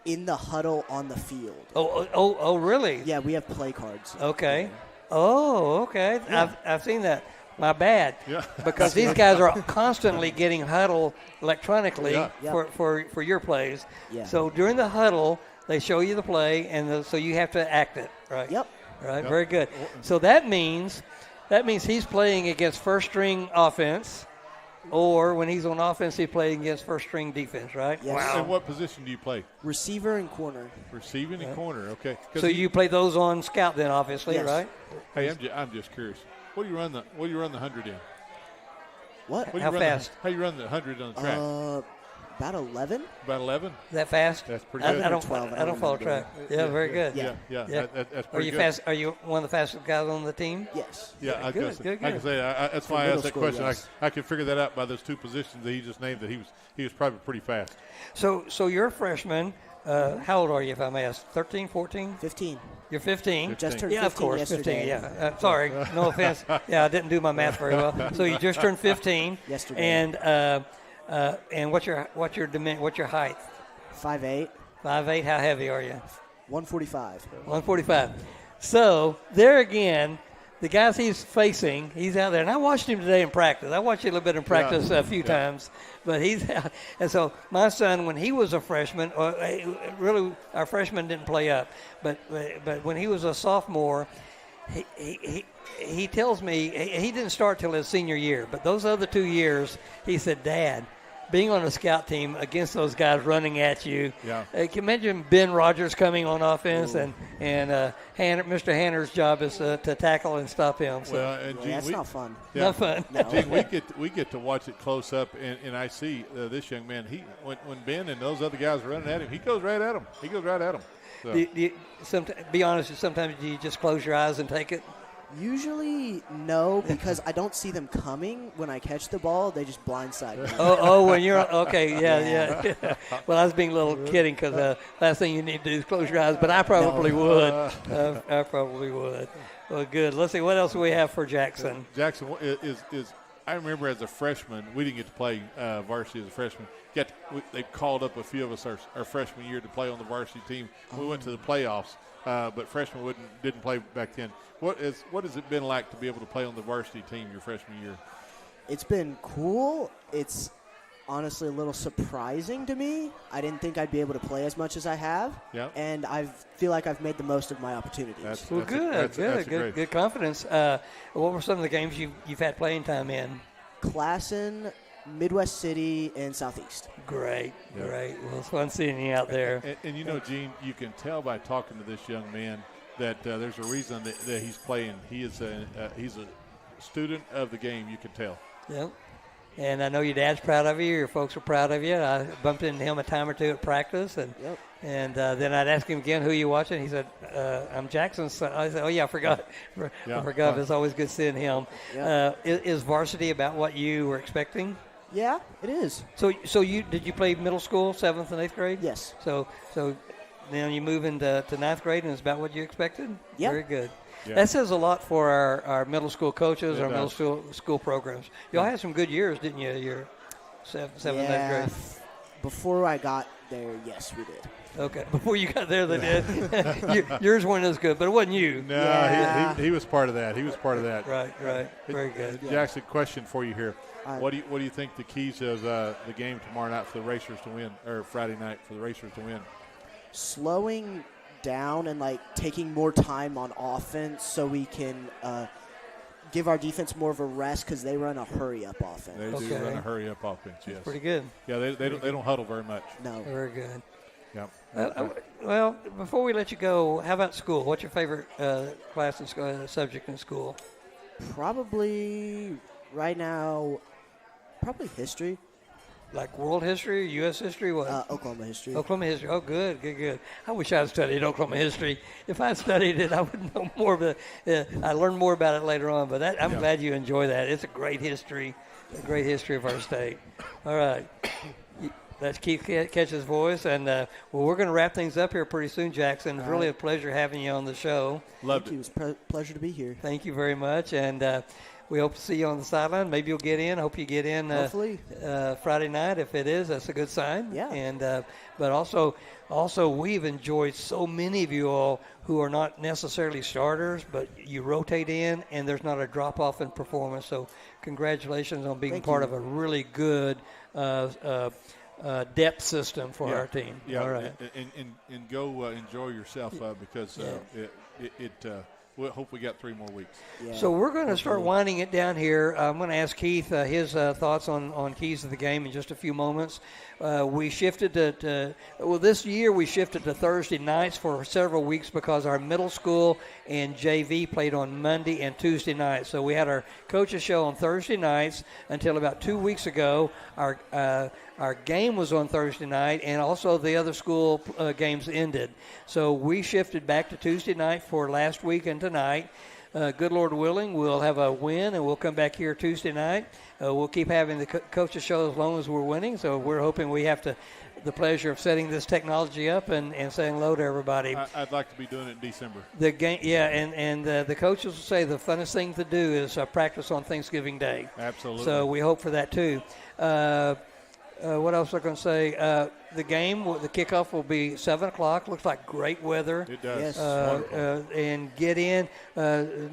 in the huddle on the field. Oh, really? Yeah, we have play cards. Okay. Yeah. Oh, okay. Yeah. I've seen that. My bad. Yeah. Because these guys are constantly getting huddle electronically Yeah. for your plays. Yeah. So during the huddle, they show you the play, and so you have to act it, right? Yep. Right. Very good. So that means he's playing against first string offense, or when he's on offense, he's playing against first string defense, right? Yes. Wow. And what position do you play? Receiver and corner. Receiving and corner. Okay. So you play those on scout then, obviously, Yes. right? Hey, I'm just curious. What do you run the 100 in? What? What do you How run fast? How you run the 100 on the track? About 11. About 11. That fast? That's pretty I good. don't 12, I don't follow track. Yeah, very good. Yeah. Yeah. That's Are pretty you good. fast? Are you one of the fastest guys on the team? Yes. Yeah, I good, good. can say that's why I middle asked that school, question. yes. I could figure that out by those two positions that he just named. That he was probably pretty fast. So you're a freshman. How old are you, if I may ask? 13, 14? 15. You're 15. Just turned Yeah, of 15 course, yesterday. 15. Yeah, sorry, no offense. Yeah, I didn't do my math very well. So you just turned 15. Yesterday. And what's your height? 5'8". 5'8". How heavy are you? 145. 145. So there again, the guys he's facing, he's out there. And I watched him today in practice. I watched him a little bit in practice a few times. But he's out. And so my son, when he was a freshman, really our freshman didn't play up, but when he was a sophomore, he tells me he didn't start till his senior year, but those other 2 years, he said, Dad, being on a scout team against those guys running at you. Yeah. Can you imagine Ben Rogers coming on offense and Mr. Hanner's job is to tackle and stop him. So. Well, and Gene, that's not fun. Yeah. Not fun. No. Gene, we get to watch it close up, and I see this young man. When Ben and those other guys are running at him, he goes right at them. So. Be honest, sometimes do you just close your eyes and take it? Usually, no, because I don't see them coming. When I catch the ball, they just blindside me. When you're okay, yeah. Well, I was being a little kidding because last thing you need to do is close your eyes, but I probably would. I probably would. Well, good. Let's see what else we have for Jackson. Jackson is I remember as a freshman, we didn't get to play varsity as a freshman. They called up a few of us our freshman year to play on the varsity team. We went to the playoffs, but freshmen didn't play back then. What has it been like to be able to play on the varsity team your freshman year? It's been cool. It's honestly a little surprising to me. I didn't think I'd be able to play as much as I have. Yeah. And I feel like I've made the most of my opportunities. Good confidence. What were some of the games you've had playing time in? Classen, Midwest City, and Southeast. Great. Well, it's fun seeing you out there. And you know, Gene, you can tell by talking to this young man that there's a reason that he's playing. He's a student of the game. You can tell. Yep. And I know your dad's proud of you. Your folks are proud of you. I bumped into him a time or two at practice, and then I'd ask him again, "Who you watching?" He said, "I'm Jackson's son." I said, "Oh yeah, I forgot. I forgot. It's always good seeing him." Yep. Is varsity about what you were expecting? Yeah, it is. So did you play middle school, 7th and 8th grade? Yes. So then you move into 9th grade, and it's about what you expected? Yeah. Very good. Yeah. That says a lot for our middle school coaches, our does. middle school programs. Y'all had some good years, didn't you? Your 7th, 8th grade. Before I got there, yes, we did. Okay. Before you got there, they did. Yours weren't as good, but it wasn't you. No, Yeah. he was part of that. Right. Very good. Jackson, question for you here. Right. What do you think the keys of the game tomorrow night for the Racers to win, or Friday night for the Racers to win? Slowing down and taking more time on offense so we can give our defense more of a rest because they run a hurry-up offense. They do run a hurry-up offense, yes. Pretty good. Yeah, they don't huddle very much. No. Very good. Yeah. Well, before we let you go, how about school? What's your favorite class and subject in school? Probably right now, history. Like world history, U.S. history, what? Oklahoma history. Oklahoma history. Oh, good. I wish I had studied Oklahoma history. If I studied it, I would know more of it. I learned more about it later on, but I'm glad you enjoy that. It's a great history of our state. All right. That's Keith Ketch's voice, and we're going to wrap things up here pretty soon, Jackson. It's really a pleasure having you on the show. Loved it. It was a pleasure to be here. Thank you very much, and we hope to see you on the sideline. Maybe you'll get in. Hope you get in Hopefully. Friday night. If it is, that's a good sign. Yeah. And but also we've enjoyed so many of you all who are not necessarily starters, but you rotate in, and there's not a drop off in performance. So congratulations on being part of a really good depth system for our team. Yeah, all right. And go enjoy yourself because we'll hope we got 3 more weeks. Yeah. So we're going to start winding it down here. I'm going to ask Keith his thoughts on keys of the game in just a few moments. We shifted this year we shifted to Thursday nights for several weeks because our middle school and JV played on Monday and Tuesday nights. So we had our coaches show on Thursday nights until about 2 weeks ago. Our game was on Thursday night, and also the other school games ended. So we shifted back to Tuesday night for last week and tonight. Good Lord willing, we'll have a win, and we'll come back here Tuesday night. We'll keep having the coaches show as long as we're winning, so we're hoping we have the pleasure of setting this technology up and saying hello to everybody. I'd like to be doing it in December. The game, and the coaches will say the funnest thing to do is practice on Thanksgiving Day. Absolutely. So we hope for that too. What else was I going to say? the game, the kickoff will be 7 o'clock. Looks like great weather. It does. Yes. And get in.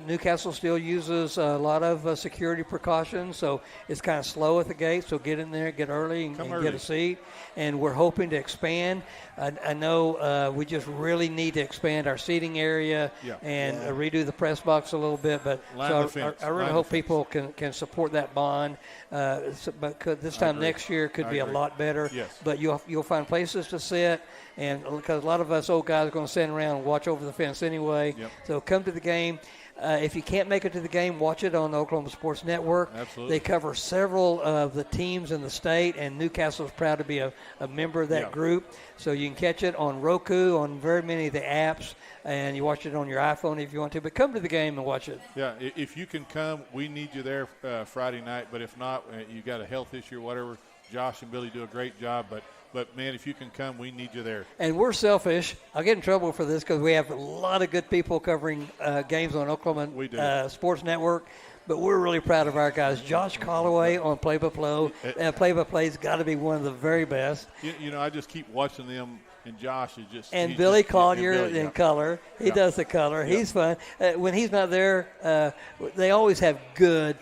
Newcastle still uses a lot of security precautions, so it's kind of slow at the gate. So get in there, get early, and early. get a seat. And we're hoping to expand. I know we just really need to expand our seating area and redo the press box a little bit. But I really hope people can support that bond. But this time next year could be a lot better. Yes. But you'll find places to sit, and because a lot of us old guys are going to stand around and watch over the fence anyway. Yep. So come to the game. If you can't make it to the game, watch it on the Oklahoma Sports Network. Absolutely. They cover several of the teams in the state, and Newcastle is proud to be a member of that group. So you can catch it on Roku, on very many of the apps, and you watch it on your iPhone if you want to. But come to the game and watch it. Yeah, if you can come, we need you there Friday night. But if not, you got a health issue or whatever, Josh and Billy do a great job. But, man, if you can come, we need you there. And we're selfish. I'll get in trouble for this because we have a lot of good people covering games on Oklahoma Sports Network. But we're really proud of our guys. Josh Calloway on play-by-play's got to be one of the very best. You know, I just keep watching them, and Josh is just – And Billy Collier in color. He does the color. He's fun. When he's not there, they always have good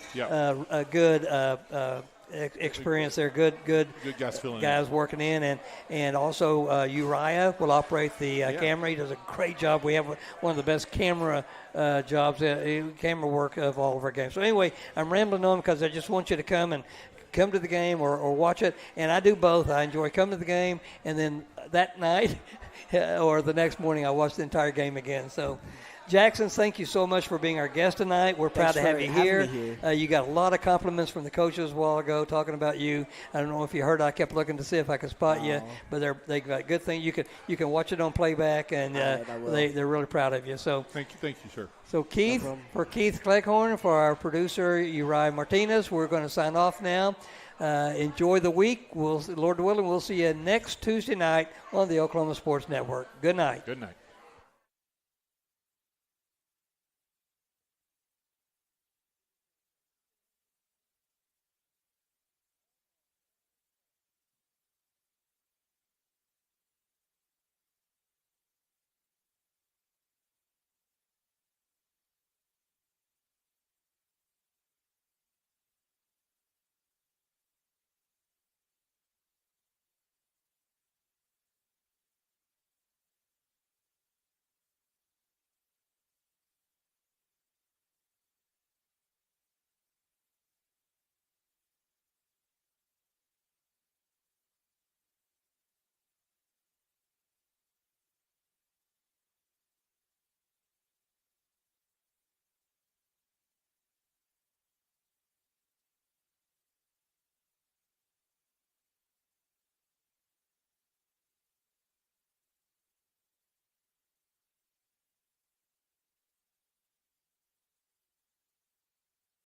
experience there. Good guys working in, and also Uriah will operate the camera. He does a great job. We have one of the best camera camera work of all of our games. So anyway, I'm rambling on because I just want you to come to the game or watch it. And I do both. I enjoy coming to the game, and then that night or the next morning I watch the entire game again. So. Jackson, thank you so much for being our guest tonight. We're proud to have you here. You got a lot of compliments from the coaches a while ago talking about you. I don't know if you heard. I kept looking to see if I could spot you, but they got good things. You can watch it on playback, and they're really proud of you. So thank you, sir. So Keith, for Keith Cleghorn, for our producer Uriah Martinez, we're going to sign off now. Enjoy the week. Lord willing, we'll see you next Tuesday night on the Oklahoma Sports Network. Good night. Good night.